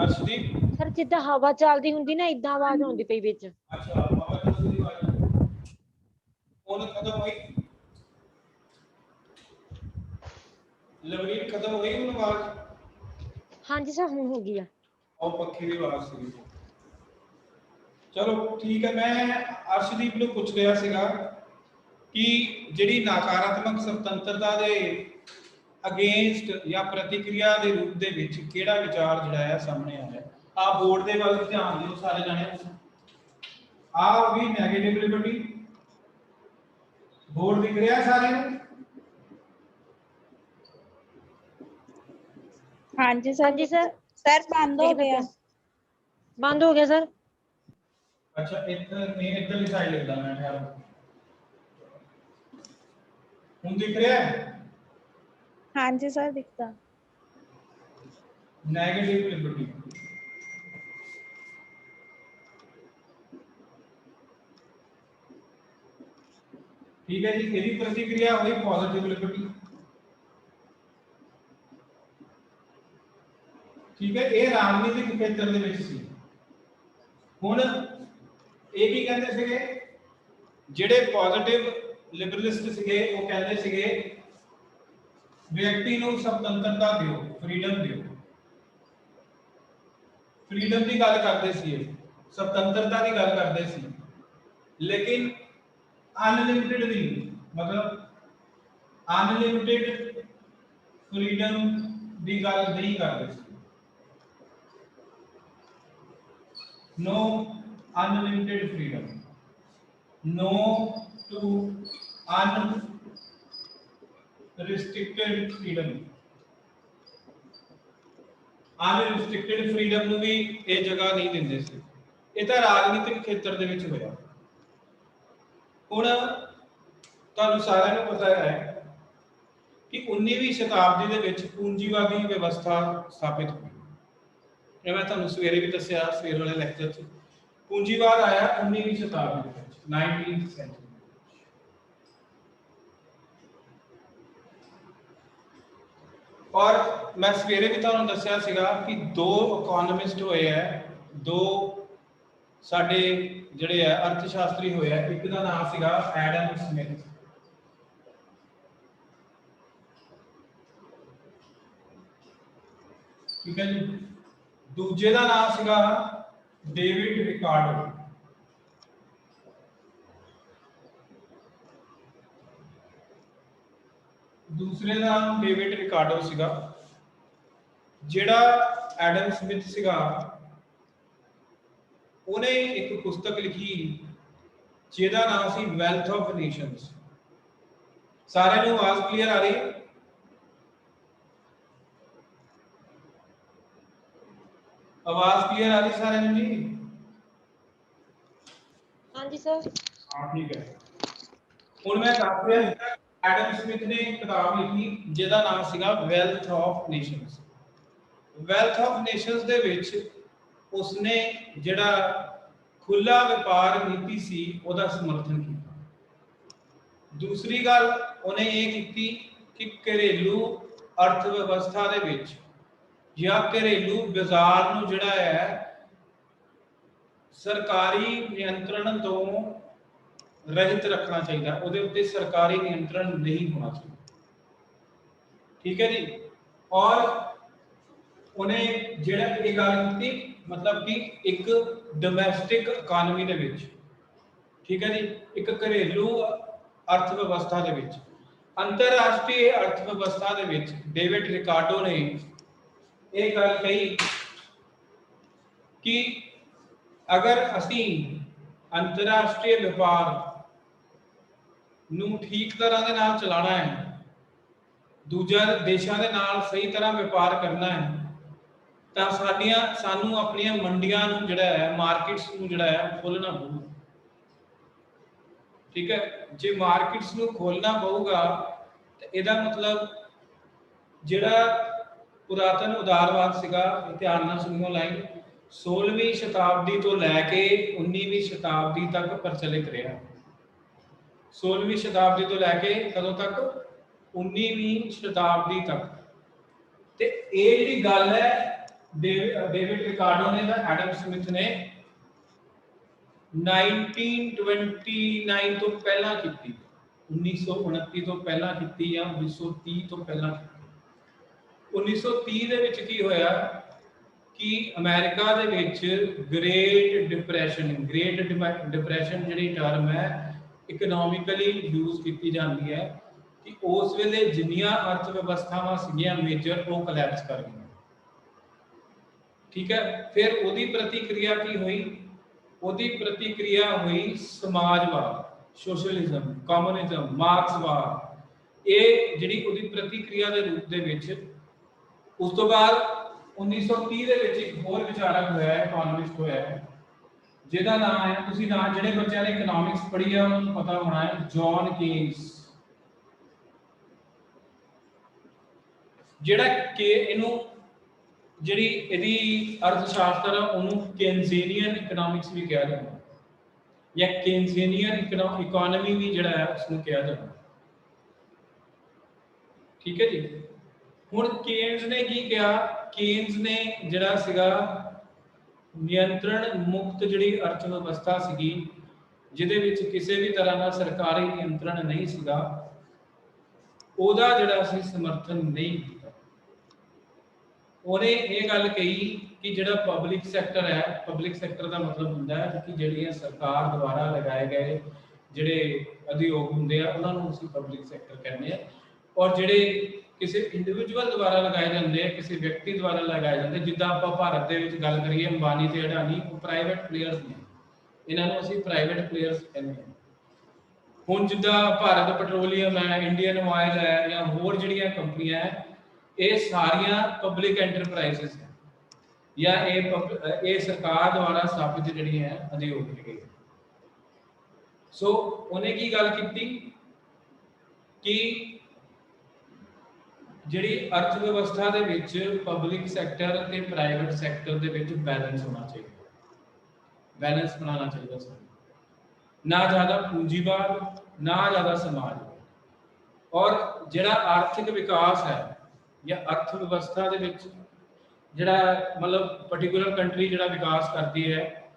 अर्शदीप ਸਰ ਜਿੱਦਾਂ ਹਵਾ ਚੱਲਦੀ ਹੁੰਦੀ ਨਾ ਇਦਾਂ ਆਵਾਜ਼ ਆਉਂਦੀ ਪਈ ਵਿੱਚ। अच्छा बाबा जी की आवाज कौन खत्म हुई लवरीन खत्म हुई उन आवाज ਹਾਂਜੀ ਸਰ ਹੁਣ ਹੋ ਗਈ ਆ। और पक्षी की आवाज सी चलो ठीक है मैं अर्शदीप ਨੂੰ ਪੁੱਛ ਰਿਹਾ ਸੀਗਾ ਕਿ ਜਿਹੜੀ ਨਕਾਰਾਤਮਕ ਸੁਤੰਤਰਤਾ ਦੇ ਅਗੇਂਸਟ ਜਾਂ ਪ੍ਰਤੀਕਿਰਿਆ ਦੇ ਰੂਪ ਦੇ ਵਿੱਚ ਕਿਹੜਾ ਵਿਚਾਰ ਜਿਹੜਾ ਹੈ ਸਾਹਮਣੇ ਆਇਆ ਆ ਬੋਰਡ ਦੇ ਵੱਲ ਧਿਆਨ ਦਿਓ ਸਾਰੇ ਜਣੇ ਆ ਵੀ ਨੈਗੇਟਿਵ ਲਿਬਰਟੀ ਬੋਰਡ ਦਿਖ ਰਿਹਾ ਸਾਰਿਆਂ ਨੂੰ हाँ जी सर। ਹਾਂਜੀ ਸਰ सर बंद हो गया। ਬੰਦ ਹੋ ਗਿਆ ਸਰ। अच्छा इधर नहीं इधर की साइड लिखदा मैं ठहरो ਹੁਣ ਦਿਖ ਰਿਹਾ ਹੈ हाँ जी सर दिखता। नेगेटिव लिबर्टी ठीक है जी ਇਹਦੀ ਪ੍ਰਤੀਕਿਰਿਆ ਹੋਈ ਪੋਜ਼ਿਟਿਵ ਲਿਬਰਟੀ ਠੀਕ ਹੈ ਇਹ ਰਾਜਨੀਤਿਕ ਖੇਤਰ ਦੇ ਵਿੱਚ ਸੀ ਹੁਣ ਇਹ ਕੀ ਕਹਿੰਦੇ ਸੀਗੇ ਜਿਹੜੇ ਪੋਜ਼ਿਟਿਵ ਲਿਬਰਲਿਸਟ ਸੀਗੇ ਉਹ ਕਹਿੰਦੇ ਸੀਗੇ ਵਿਅਕਤੀ ਨੂੰ ਸੁਤੰਤਰਤਾ ਦਿਓ ਫਰੀडम ਦਿਓ ਫਰੀडम ਦੀ ਗੱਲ ਕਰਦੇ ਸੀ ਇਹ ਸੁਤੰਤਰਤਾ ਦੀ ਗੱਲ ਕਰਦੇ ਸੀ लेकिन अनलिमिटेड नहीं मतलब अनलिमिटेड फ्रीडम की गल नहीं करते no unlimited freedom no to unrestricted freedom unrestricted freedom ਨੂੰ ਵੀ ਇਹ ਜਗ੍ਹਾ ਨਹੀਂ ਦਿੰਦੇ ਸੀ ਇਹ ਤਾਂ ਰਾਜਨੀਤਿਕ ਖੇਤਰ ਦੇ ਵਿੱਚ ਹੋਇਆ ਹੁਣ ਤੁਹਾਨੂੰ ਸਾਰਿਆਂ ਨੂੰ ਪਤਾ ਹੈ ਕਿ 19ਵੀਂ ਸ਼ਤਾਬਦੀ ਦੇ ਵਿੱਚ ਪੂੰਜੀਵਾਦੀ ਵਿਵਸਥਾ ਸਥਾਪਿਤ ਹੋਈ ਇਹ ਮੈਂ ਤੁਹਾਨੂੰ ਸਵੇਰੇ ਵੀ ਦੱਸਿਆ ਸਵੇਰ ਵਾਲੇ ਲੈਕਚਰ 'ਚ ਪੂੰਜੀਵਾਦ ਆਇਆ 19ਵੀਂ ਸ਼ਤਾਬਦੀ ਦੇ ਵਿੱਚ 19th ਸੈਂਚੁਰੀ और मैं सवेरे भी ਤੁਹਾਨੂੰ ਦੱਸਿਆ ਸੀਗਾ ਕਿ ਦੋ ਇਕਨੋਮਿਸਟ ਹੋਏ ਹੈ ਦੋ ਸਾਡੇ ਜਿਹੜੇ ਹੈ ਅਰਥਸ਼ਾਸਤਰੀ ਹੋਏ ਹੈ ਇੱਕ ਦਾ ਨਾਮ ਸੀਗਾ ਐਡਮ ਸਮਿਥ ਠੀਕ ਹੈ ਜੀ ਦੂਜੇ ਦਾ ਨਾਮ ਸੀਗਾ ਡੇਵਿਡ ਰਿਕਾਰਡੋ दूसरे का नाम डेविड रिकार्डो सीगा जेड़ा एडम स्मिथ सीगा उन्हें एक पुस्तक लिखी जेदा नाम सी वेल्थ ऑफ नेशंस सारे नु आवाज क्लियर आ रही आवाज क्लियर आ रही सारे नु जी हाँ जी सर हां ठीक है हुन मैं दस रहा एडम स्मिथ ने एक किताब लिखी जिहदा नाम सीगा wealth of nations wealth of nations दे विच उसने जिहड़ा खुला व्यापार नीति सी ओदा समर्थन किया दूसरी गल उन्हें ये कीती कि घरेलू अर्थव्यवस्था दे विच या घरेलू बाजार नूं जिहड़ा है सरकारी नियंत्रण तो रहित रखना चाहिए ਉਹਦੇ ਉੱਤੇ सरकारी नियंत्रण नहीं होना चाहिए ठीक है जी और उन्हें ਜਿਹੜਾ ਇਹ ਗੱਲ ਕੀਤੀ मतलब कि एक डोमेस्टिक इकोनॉमी ਦੇ ਵਿੱਚ ठीक है जी एक घरेलू अर्थ व्यवस्था ਦੇ ਵਿੱਚ अंतरराष्ट्रीय अर्थ व्यवस्था ਦੇ ਵਿੱਚ डेविड रिकार्डो ने ਇਹ ਗੱਲ ਕਹੀ कि अगर ਅਸੀਂ अंतरराष्ट्रीय व्यापार ਨੂੰ ਠੀਕ ਤਰ੍ਹਾਂ ਦੇ ਨਾਲ ਚਲਾਣਾ ਹੈ ਦੂਜੇ ਦੇਸ਼ਾਂ ਦੇ ਨਾਲ ਸਹੀ ਤਰ੍ਹਾਂ ਵਪਾਰ ਕਰਨਾ ਹੈ ਤਾਂ ਸਾਨੂੰ ਆਪਣੀਆਂ ਮੰਡੀਆਂ ਨੂੰ ਜਿਹੜਾ ਹੈ ਮਾਰਕੀਟਸ ਨੂੰ ਜਿਹੜਾ ਹੈ ਖੋਲਣਾ ਪਊਗਾ ਠੀਕ ਹੈ ਜੇ ਮਾਰਕੀਟਸ ਨੂੰ ਖੋਲਣਾ ਪਊਗਾ ਤਾਂ ਇਹਦਾ ਮਤਲਬ ਜਿਹੜਾ ਪੁਰਾਤਨ ਉਦਾਰਵਾਦ ਸੀਗਾ ਧਿਆਨ ਨਾਲ ਸੁਣੋ ਲਾਈਨ 16ਵੀਂ ਸ਼ਤਾਬਦੀ ਤੋਂ ਲੈ ਕੇ 19ਵੀਂ ਸ਼ਤਾਬਦੀ ਤੱਕ ਪ੍ਰਚਲਿਤ ਰਿਹਾ 16ਵੀਂ ਸ਼ਤਾਬਦੀ ਤੋਂ ਲੈ ਕੇ ਕਦੋਂ ਤੱਕ 19ਵੀਂ ਸ਼ਤਾਬਦੀ ਤੱਕ। ਤੇ ਇਹ ਜਿਹੜੀ ਗੱਲ ਹੈ ਡੇਵਿਡ ਰਿਕਾਰਡੋ ਨੇ ਤਾਂ ਐਡਮ ਸਮਿਥ ਨੇ 1929 ਤੋਂ ਪਹਿਲਾਂ ਕੀਤੀ, 1929 ਤੋਂ ਪਹਿਲਾਂ ਕੀਤੀ ਜਾਂ 1930 ਤੋਂ ਪਹਿਲਾਂ ਕੀਤੀ। 1930 ਦੇ ਵਿੱਚ ਕੀ ਹੋਇਆ ਕਿ ਅਮਰੀਕਾ ਦੇ ਵਿੱਚ ਗ੍ਰੇਟ ਡਿਪਰੈਸ਼ਨ ਜਿਹੜੀ ਟਰਮ ਹੈ ਇਕਨੋਮਿਕਲੀ ਯੂਜ਼ ਕੀਤੀ ਜਾਂਦੀ ਹੈ ਕਿ ਉਸ ਵੇਲੇ ਜਿੰਨੀਆਂ ਅਰਥ ਵਿਵਸਥਾਵਾਂ ਸੀਗੀਆਂ ਮੇਜਰ ਉਹ ਕੋਲੈਪਸ ਕਰ ਗਈਆਂ। ਠੀਕ ਹੈ, ਫਿਰ ਉਹਦੀ ਪ੍ਰਤੀਕਿਰਿਆ ਕੀ ਹੋਈ? ਉਹਦੀ ਪ੍ਰਤੀਕਿਰਿਆ ਹੋਈ ਸਮਾਜਵਾਦ, ਸੋਸ਼ਲਿਜ਼ਮ, ਕਮਿਊਨਿਜ਼ਮ, ਮਾਰਕਸਵਾਦ। ਇਹ ਜਿਹੜੀ ਉਹਦੀ ਪ੍ਰਤੀਕਿਰਿਆ ਦੇ ਰੂਪ ਦੇ ਵਿੱਚ ਉਸ ਤੋਂ ਬਾਅਦ 1930 ਦੇ ਵਿੱਚ ਇੱਕ ਹੋਰ ਵਿਚਾਰਕ ਹੋਇਆ, ਇਕਨੋਮਿਸਟ ਹੋਇਆ, ਜਿਹਦਾ ਨਾਮ ਹੈ, ਤੁਸੀਂ ਨਾਮ ਜਿਹੜੇ ਬੱਚਿਆਂ ਨੇ ਇਕਨੋਮਿਕਸ ਪੜ੍ਹੀ ਹੈ ਉਹਨਾਂ ਨੂੰ ਪਤਾ ਹੋਣਾ ਹੈ, ਜੌਨ ਕੇਨਸ। ਜਿਹੜਾ ਕਿ ਇਹਨੂੰ ਜਿਹੜੀ ਇਹਦੀ ਅਰਥ ਸ਼ਾਸਤਰ ਉਹਨੂੰ ਕੇਨਜ਼ੀਅਨ ਇਕਨੋਮਿਕਸ ਵੀ ਕਿਹਾ ਜਾਂਦਾ ਜਾਂ ਕੇਨਜ਼ੀਅਨ ਇਕਨੋਮੀ ਵੀ ਜਿਹੜਾ ਹੈ ਉਸਨੂੰ ਕਿਹਾ ਜਾਂਦਾ। ਠੀਕ ਹੈ ਜੀ। ਹੁਣ ਕੇਨਜ਼ ਨੇ ਕੀ ਕਿਹਾ? ਕੇਨਜ਼ ਨੇ ਜਿਹੜਾ ਸੀਗਾ ਨਿਯੰਤਰਣ ਮੁਕਤ ਜਿਹੜੀ ਅਰਥ ਵਿਵਸਥਾ ਸੀਗੀ ਜਿਹਦੇ ਵਿੱਚ ਕਿਸੇ ਵੀ ਤਰ੍ਹਾਂ ਦਾ ਸਰਕਾਰੀ ਨਿਯੰਤਰਣ ਨਹੀਂ ਸੀਗਾ, ਉਹਦਾ ਜਿਹੜਾ ਅਸੀਂ ਸਮਰਥਨ ਨਹੀਂ ਕੀਤਾ। ਉਹਨੇ ਇਹ ਗੱਲ ਕਹੀ ਕਿ ਜਿਹੜਾ ਪਬਲਿਕ ਸੈਕਟਰ ਹੈ, ਪਬਲਿਕ ਸੈਕਟਰ ਦਾ ਮਤਲਬ ਹੁੰਦਾ ਹੈ ਕਿ ਜਿਹੜੀਆਂ ਸਰਕਾਰ ਦੁਆਰਾ ਲਗਾਏ ਗਏ ਜਿਹੜੇ ਉਦਯੋਗ ਹੁੰਦੇ ਆ ਉਹਨਾਂ ਨੂੰ ਅਸੀਂ ਪਬਲਿਕ ਸੈਕਟਰ ਕਹਿੰਦੇ ਆ, ਔਰ ਜਿਹੜੇ ਕਿਸੇ ਇੰਡੀਵਿਜੂਅਲ ਦੁਆਰਾ ਲਗਾਏ ਜਾਂਦੇ ਆ, ਕਿਸੇ ਵਿਅਕਤੀ ਦੁਆਰਾ ਲਗਾਏ ਜਾਂਦੇ, ਜਿੱਦਾਂ ਆਪਾਂ ਭਾਰਤ ਦੇ ਵਿੱਚ ਗੱਲ ਕਰੀਏ ਅੰਬਾਨੀ ਤੇ ਅਡਾਨੀ, ਉਹ ਪ੍ਰਾਈਵੇਟ ਪਲੇਅਰਸ ਨੇ, ਇਹਨਾਂ ਨੂੰ ਅਸੀਂ ਪ੍ਰਾਈਵੇਟ ਪਲੇਅਰਸ ਕਹਿੰਦੇ ਹਾਂ। ਹੁਣ ਜਿੱਦਾਂ ਭਾਰਤ ਪੈਟਰੋਲੀਅਮ ਹੈ, ਇੰਡੀਅਨ ਆਇਲ ਹੈ ਜਾਂ ਹੋਰ ਜਿਹੜੀਆਂ ਕੰਪਨੀਆਂ ਹੈ, ਇਹ ਸਾਰੀਆਂ ਪਬਲਿਕ ਐਂਟਰਪ੍ਰਾਈਜ਼ਸ ਹੈ ਜਾਂ ਇਹ ਸਰਕਾਰ ਦੁਆਰਾ ਸਥਾਪਿਤ ਜਿਹੜੀਆਂ ਹੈ ਉਦਯੋਗ ਹੈਗੇ। ਸੋ ਉਹਨੇ ਕੀ ਗੱਲ ਕੀਤੀ ਕਿ ਜਿਹੜੀ ਅਰਥ ਵਿਵਸਥਾ ਦੇ ਵਿੱਚ ਪਬਲਿਕ ਸੈਕਟਰ ਤੇ ਪ੍ਰਾਈਵੇਟ ਸੈਕਟਰ ਦੇ ਵਿੱਚ ਬੈਲੈਂਸ ਹੋਣਾ ਚਾਹੀਦਾ, ਬੈਲੈਂਸ ਬਣਾਉਣਾ ਚਾਹੀਦਾ ਸਾਨੂੰ, ਨਾ ਜ਼ਿਆਦਾ ਪੂੰਜੀਵਾਦ ਨਾ ਜ਼ਿਆਦਾ ਸਮਾਜਵਾਦ। ਔਰ ਜਿਹੜਾ ਆਰਥਿਕ ਵਿਕਾਸ ਹੈ ਜਾਂ ਅਰਥ ਵਿਵਸਥਾ ਦੇ ਵਿੱਚ ਜਿਹੜਾ ਮਤਲਬ ਪਾਰਟਿਕੂਲਰ ਕੰਟਰੀ ਜਿਹੜਾ ਵਿਕਾਸ ਕਰਦੀ ਹੈ,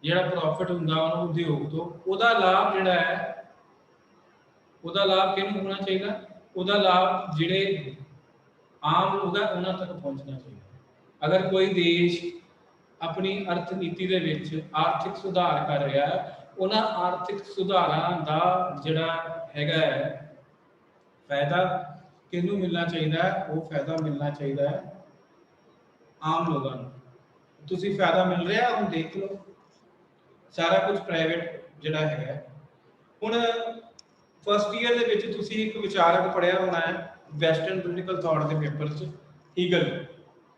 ਜਿਹੜਾ ਪ੍ਰੋਫਿਟ ਹੁੰਦਾ ਉਹਨੂੰ ਉਦਯੋਗ ਤੋਂ, ਉਹਦਾ ਲਾਭ ਜਿਹੜਾ ਹੈ, ਉਹਦਾ ਲਾਭ ਕਿਹਨੂੰ ਹੋਣਾ ਚਾਹੀਦਾ? ਉਹਦਾ ਲਾਭ ਜਿਹੜੇ ਆਮ ਲੋਕ ਹੈ ਉਹਨਾਂ ਤੱਕ ਪਹੁੰਚਣਾ ਚਾਹੀਦਾ। ਅਗਰ ਕੋਈ ਦੇਸ਼ ਆਪਣੀ ਅਰਥ ਨੀਤੀ ਦੇ ਵਿੱਚ ਆਰਥਿਕ ਸੁਧਾਰ ਕਰ ਰਿਹਾ ਹੈ, ਉਹਨਾਂ ਆਰਥਿਕ ਸੁਧਾਰਾਂ ਦਾ ਜਿਹੜਾ ਹੈਗਾ ਹੈ ਫਾਇਦਾ ਕਿਹਨੂੰ ਮਿਲਣਾ ਚਾਹੀਦਾ ਹੈ? ਉਹ ਫਾਇਦਾ ਮਿਲਣਾ ਚਾਹੀਦਾ ਹੈ ਆਮ ਲੋਕਾਂ ਨੂੰ। ਤੁਸੀਂ ਫਾਇਦਾ ਮਿਲ ਰਿਹਾ ਹੁਣ ਦੇਖ ਲਓ, ਸਾਰਾ ਕੁਝ ਪ੍ਰਾਈਵੇਟ ਜਿਹੜਾ ਹੈਗਾ। ਹੁਣ ਫਸਟ ਈਅਰ ਦੇ ਵਿੱਚ ਤੁਸੀਂ ਇੱਕ ਵਿਚਾਰਕ ਪੜ੍ਹਿਆ ਹੋਣਾ ਹੈ ਵੈਸਟਰਨ ਪੋਲੀਟੀਕਲ ਥਾਟ ਦੇ ਪੇਪਰ 'ਚ, ਹੀਗਲ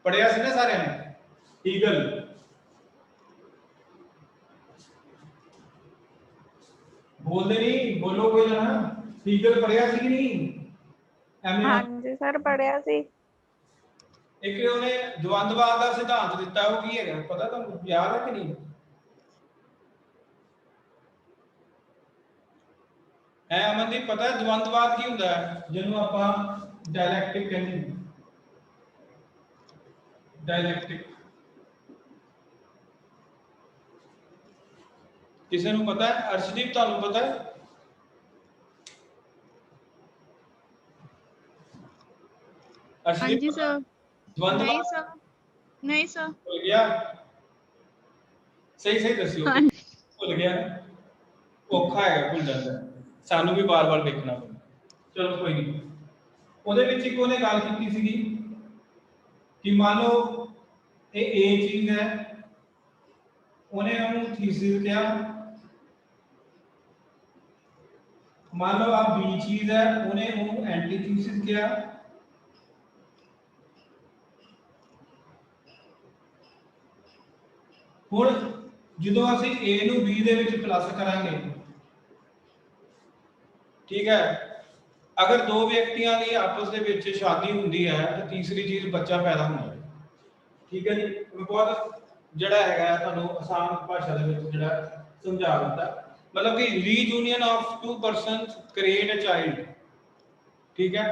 ਪੜ੍ਹਿਆ ਸੀ ਨਾ ਸਾਰਿਆਂ ਨੇ? ਹੀਗਲ ਬੋਲਦੇ ਨਹੀਂ, ਬੋਲੋ ਕੋਈ ਨਾ। ਹੀਗਲ ਪੜ੍ਹਿਆ ਸੀ ਕਿ ਨਹੀਂ? ਹਾਂਜੀ ਸਰ ਪੜਿਆ ਸੀ। ਇੱਕ ਉਹਨੇ ਦਵੰਦਵਾਦ ਦਾ ਸਿਧਾਂਤ ਦਿੱਤਾ, ਉਹ ਕੀ ਹੈਗਾ ਪਤਾ ਤੁਹਾਨੂੰ? ਯਾਦ ਹੈ ਕਿ ਨਹੀਂ? ਅਮਨਦੀਪ ਪਤਾ ਹੈ ਦਵੰਦਵਾਦ ਕੀ ਹੁੰਦਾ ਹੈ? ਜਿਹਨੂੰ ਆਪਾਂ ਡਾਇਲੈਕਟਿਕ ਕਹਿੰਦੇ ਹਾਂ। ਡਾਇਲੈਕਟਿਕ ਕਿਸੇ ਨੂੰ ਪਤਾ ਹੈ? ਅਰਸ਼ਦੀਪ ਤੁਹਾਨੂੰ ਪਤਾ ਹੈ? ਹਾਂਜੀ ਸਰ। ਨਹੀਂ ਸਰ, ਨਹੀਂ ਸਰ। ਭੁੱਲ ਗਿਆ? ਸਹੀ ਦੱਸਿਓ। ਭੁੱਲ ਗਿਆ? ਔਖਾ ਹੈਗਾ, ਭੁੱਲ ਜਾਂਦਾ, ਸਾਨੂੰ ਵੀ ਬਾਰ-ਬਾਰ ਦੇਖਣਾ ਪੈਂਦਾ। ਚਲੋ ਕੋਈ ਨਹੀਂ। ਉਹਦੇ ਵਿੱਚ ਇੱਕ ਉਹਨੇ ਗੱਲ ਕੀਤੀ ਸੀਗੀ ਕਿ ਮੰਨ ਲਓ ਇਹ A ਚੀਜ਼ ਹੈ, ਉਹਨੇ ਉਹਨੂੰ ਥੀਸਿਸ ਕਿਹਾ। ਮੰਨ ਲਓ ਆ B ਚੀਜ਼ ਹੈ, ਉਹਨੇ ਉਹਨੂੰ ਐਂਟੀਥੀਸਿਸ ਕਿਹਾ। ਹੁਣ ਜਦੋਂ ਅਸੀਂ A ਨੂੰ B ਦੇ ਵਿੱਚ ਪਲੱਸ ਕਰਾਂਗੇ, ਠੀਕ ਹੈ, ਅਗਰ ਦੋ ਵਿਅਕਤੀਆਂ ਦੀ ਆਪਸ ਦੇ ਵਿੱਚ ਸ਼ਾਦੀ ਹੁੰਦੀ ਹੈ ਤਾਂ ਤੀਸਰੀ ਚੀਜ਼ ਬੱਚਾ ਪੈਦਾ ਹੁੰਦਾ ਹੈ। ਠੀਕ ਹੈ ਜੀ। ਬਹੁਤ ਜਿਹੜਾ ਹੈਗਾ ਤੁਹਾਨੂੰ ਆਸਾਨ ਭਾਸ਼ਾ ਦੇ ਵਿੱਚ ਜਿਹੜਾ ਸਮਝਾ ਦਿੱਤਾ, ਮਤਲਬ ਕਿ reunion of two persons create a child. ठीक है।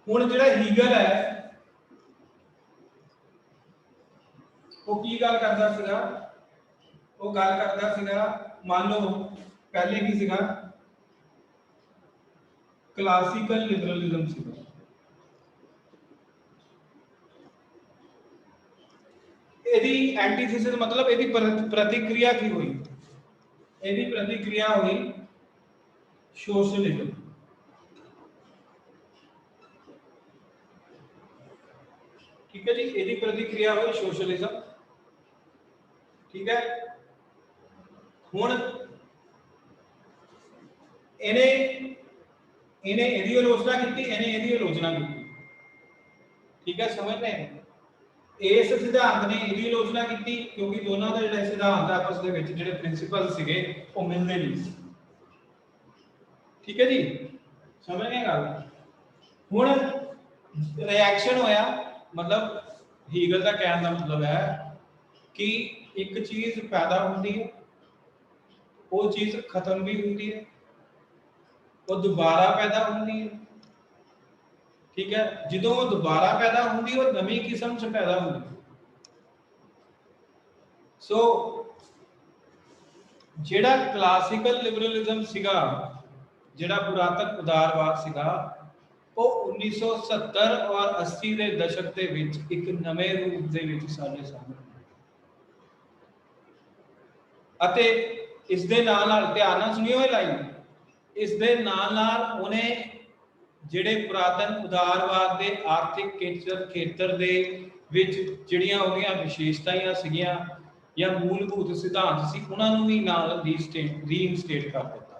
हुण जिहड़ा हीगल है वो की गल करदा सीगा, वो गल करदा सीगा, मान लो पहले की सीगा क्लासिकल लिबरलिज्म सीगा। ਇਹਦੀ एंटीथेसिस मतलब ਇਹਦੀ प्रतिक्रिया की हुई, ਇਹਦੀ प्रतिक्रिया हुई सोशलिज्म। ठीक है जी, ਇਹਦੀ प्रतिक्रिया हुई सोशलिज्म। ठीक है, हुण ਇਹਨੇ ਇਹਦੀ ਆਲੋਚਨਾ ਕੀਤੀ, ਇਹਨੇ ਇਹਦੀ ਆਲੋਚਨਾ ਕੀਤੀ। ठीक है, समझ रहे हैं? इस सिद्धांत ने ਇਹਦੀ ਆਲੋਚਨਾ ਕੀਤੀ क्योंकि दोनों ਦਾ ਜਿਹੜਾ सिद्धांत आपस ਦੇ ਵਿੱਚ ਜਿਹੜੇ प्रिंसिपल ਸੀਗੇ ਉਹ ਮਿਲਦੇ ਨਹੀਂ ਸੀ। ठीक है जी, समझ गए गल? हुण रिएक्शन होया, मतलब हीगल का कहने का मतलब है कि एक चीज पैदा होती है, वो चीज खत्म भी होती है, वो दोबारा पैदा होती है। ठीक है, जो वो दोबारा पैदा होती है वो नवी किस्म से पैदा होती है। सो जेड़ा क्लासिकल लिबरलिज्म सीगा, जेड़ा पुरातन उदारवाद सीगा, वो 1970 और 80 के दशक के विच एक नवे रूप दे विच साडे सामने अते इस दे नाल नाल ध्यान नाल सुनियो ये लाइन, इस दे नाल नाल उन्हें ਜਿਹੜੇ ਪੁਰਾਤਨ ਉਦਾਰਵਾਦ ਦੇ ਆਰਥਿਕ ਖੇਤਰ ਦੇ ਵਿੱਚ ਜਿਹੜੀਆਂ ਉਹਦੀਆਂ ਵਿਸ਼ੇਸ਼ਤਾਵਾਂ ਸੀਗੀਆਂ ਜਾਂ ਮੂਲਭੂਤ ਸਿਧਾਂਤ ਸੀ ਉਹਨਾਂ ਨੂੰ ਵੀ ਨਾਲ ਰੀਇਨਸਟੇਟ ਕਰ ਦਿੱਤਾ।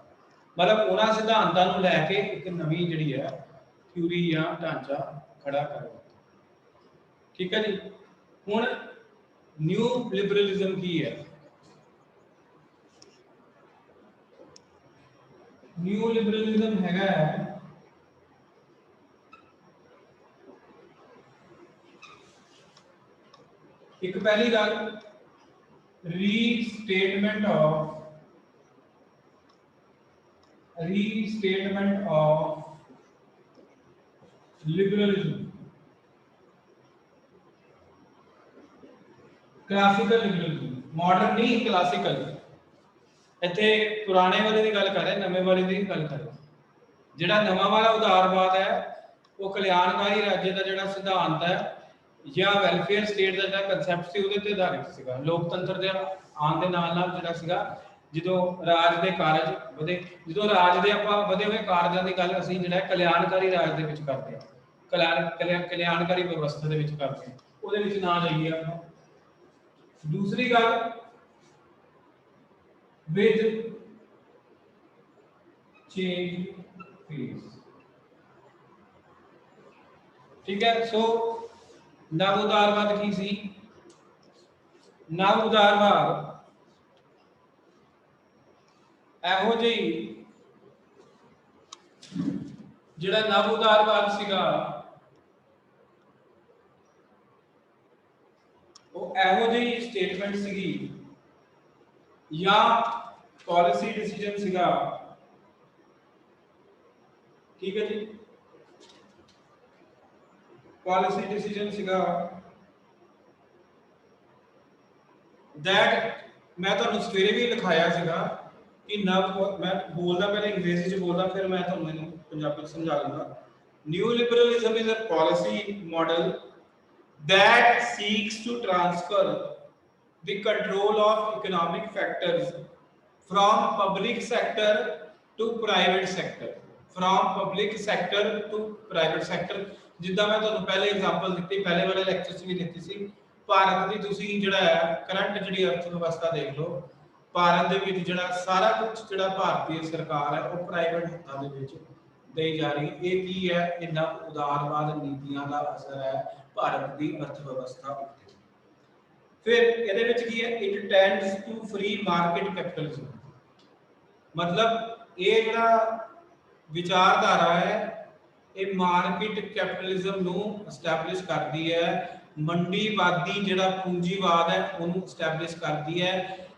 ਮਤਲਬ ਉਹਨਾਂ ਸਿਧਾਂਤਾਂ ਨੂੰ ਲੈ ਕੇ ਇੱਕ ਨਵੀਂ ਜਿਹੜੀ ਹੈ ਥਿਊਰੀ ਜਾਂ ਢਾਂਚਾ ਖੜਾ ਕਰ ਦਿੱਤਾ। ਠੀਕ ਹੈ ਜੀ, ਹੁਣ ਨਿਊ ਲਿਬਰਲਿਜ਼ਮ ਕੀ ਹੈ? ਨਿਊ ਲਿਬਰਲਿਜ਼ਮ ਹੈਗਾ एक पहली गल restatement of liberalism, classical liberalism, modern नहीं क्लासिकल। इत्थे पुराने वाले की गल कर रहे, नवे वाले की गल कर रहे। जिहड़ा नवा वाला उदारवाद है वो कल्याणकारी राज्य का जिहड़ा सिद्धांत है या वेलफेयर स्टेट का कंसैप्ट सी उहदे ते आधारित सीगा। लोकतंत्र दे आउण दे नाल नाल जिहड़ा सीगा ਜਦੋਂ ਰਾਜ ਦੇ ਕਾਰਜ ਵਧੇ, ਜਦੋਂ ਰਾਜ ਦੇ ਆਪਾਂ ਵਧੇ ਹੋਏ ਕਾਰਜਾਂ ਦੀ ਗੱਲ ਅਸੀਂ ਜਿਹੜਾ ਕਲਿਆਣਕਾਰੀ ਰਾਜ ਦੇ ਵਿੱਚ ਕਰਦੇ ਹਾਂ, ਕਲਿਆਣਕਾਰੀ ਵਿਵਸਥਾ ਦੇ ਵਿੱਚ ਕਰਦੇ ਹਾਂ, ਉਹਦੇ ਵਿੱਚ ਨਾ ਜਾਈਏ ਆਪਾਂ। ਦੂਸਰੀ ਗੱਲ ਵਿਦ ਚੇਂਜ ਫੇਸ। ठीक है, सो नव उदारवाद की सी? नव उदारवाद ਇਹੋ ਜਿਹੀ ਜਿਹੜਾ ਨਵ ਉਦਾਰਵਾਦ ਸੀਗਾ ਉਹ ਇਹੋ ਜਿਹੀ ਸਟੇਟਮੈਂਟ ਸੀਗੀ ਜਾਂ ਪॉलिसी डिसीजन ਸੀਗਾ। ठीक है जी, पॉलिसी डिसीजन सीगा दैट मैं तुहानू सवेरे भी लिखाया सीगा कि नव, मैं बोलदा पहले अंग्रेजी च बोलदा फिर मैं तुहानू इहनू पंजाबी समझा दूंगा। New liberalism is a policy model that seeks to transfer the control of economic factors from public sector to private sector, from public sector to private sector. जिद्दां मैं तुहानू पहले एग्जांपल दित्ती, पहले वाले लेक्चर च भी दित्ती सी। भारत दी तुसीं जिहड़ा है करंट जिहड़ी अर्थ व्यवस्था देख लो, भारत दे विच जिहड़ा सारा कुछ जिहड़ा भारतीय सरकार है वो प्राइवेट हत्थां दे विच देई जा रही। ये की है? इन्हां उदारवाद नीतियां दा असर है भारत दी अर्थ व्यवस्था उत्ते। फिर इहदे विच की है? It tends to free market capitalism, मतलब ये जिहड़ा विचारधारा है ਇਹ ਮਾਰਕੀਟ ਕੈਪੀਟਲਿਜ਼ਮ ਨੂੰ ਐਸਟੈਬਲਿਸ਼ ਕਰਦੀ ਹੈ, ਮੰਡੀਵਾਦੀ ਜਿਹੜਾ ਪੂੰਜੀਵਾਦ ਹੈ ਉਹਨੂੰ ਐਸਟੈਬਲਿਸ਼ ਕਰਦੀ ਹੈ।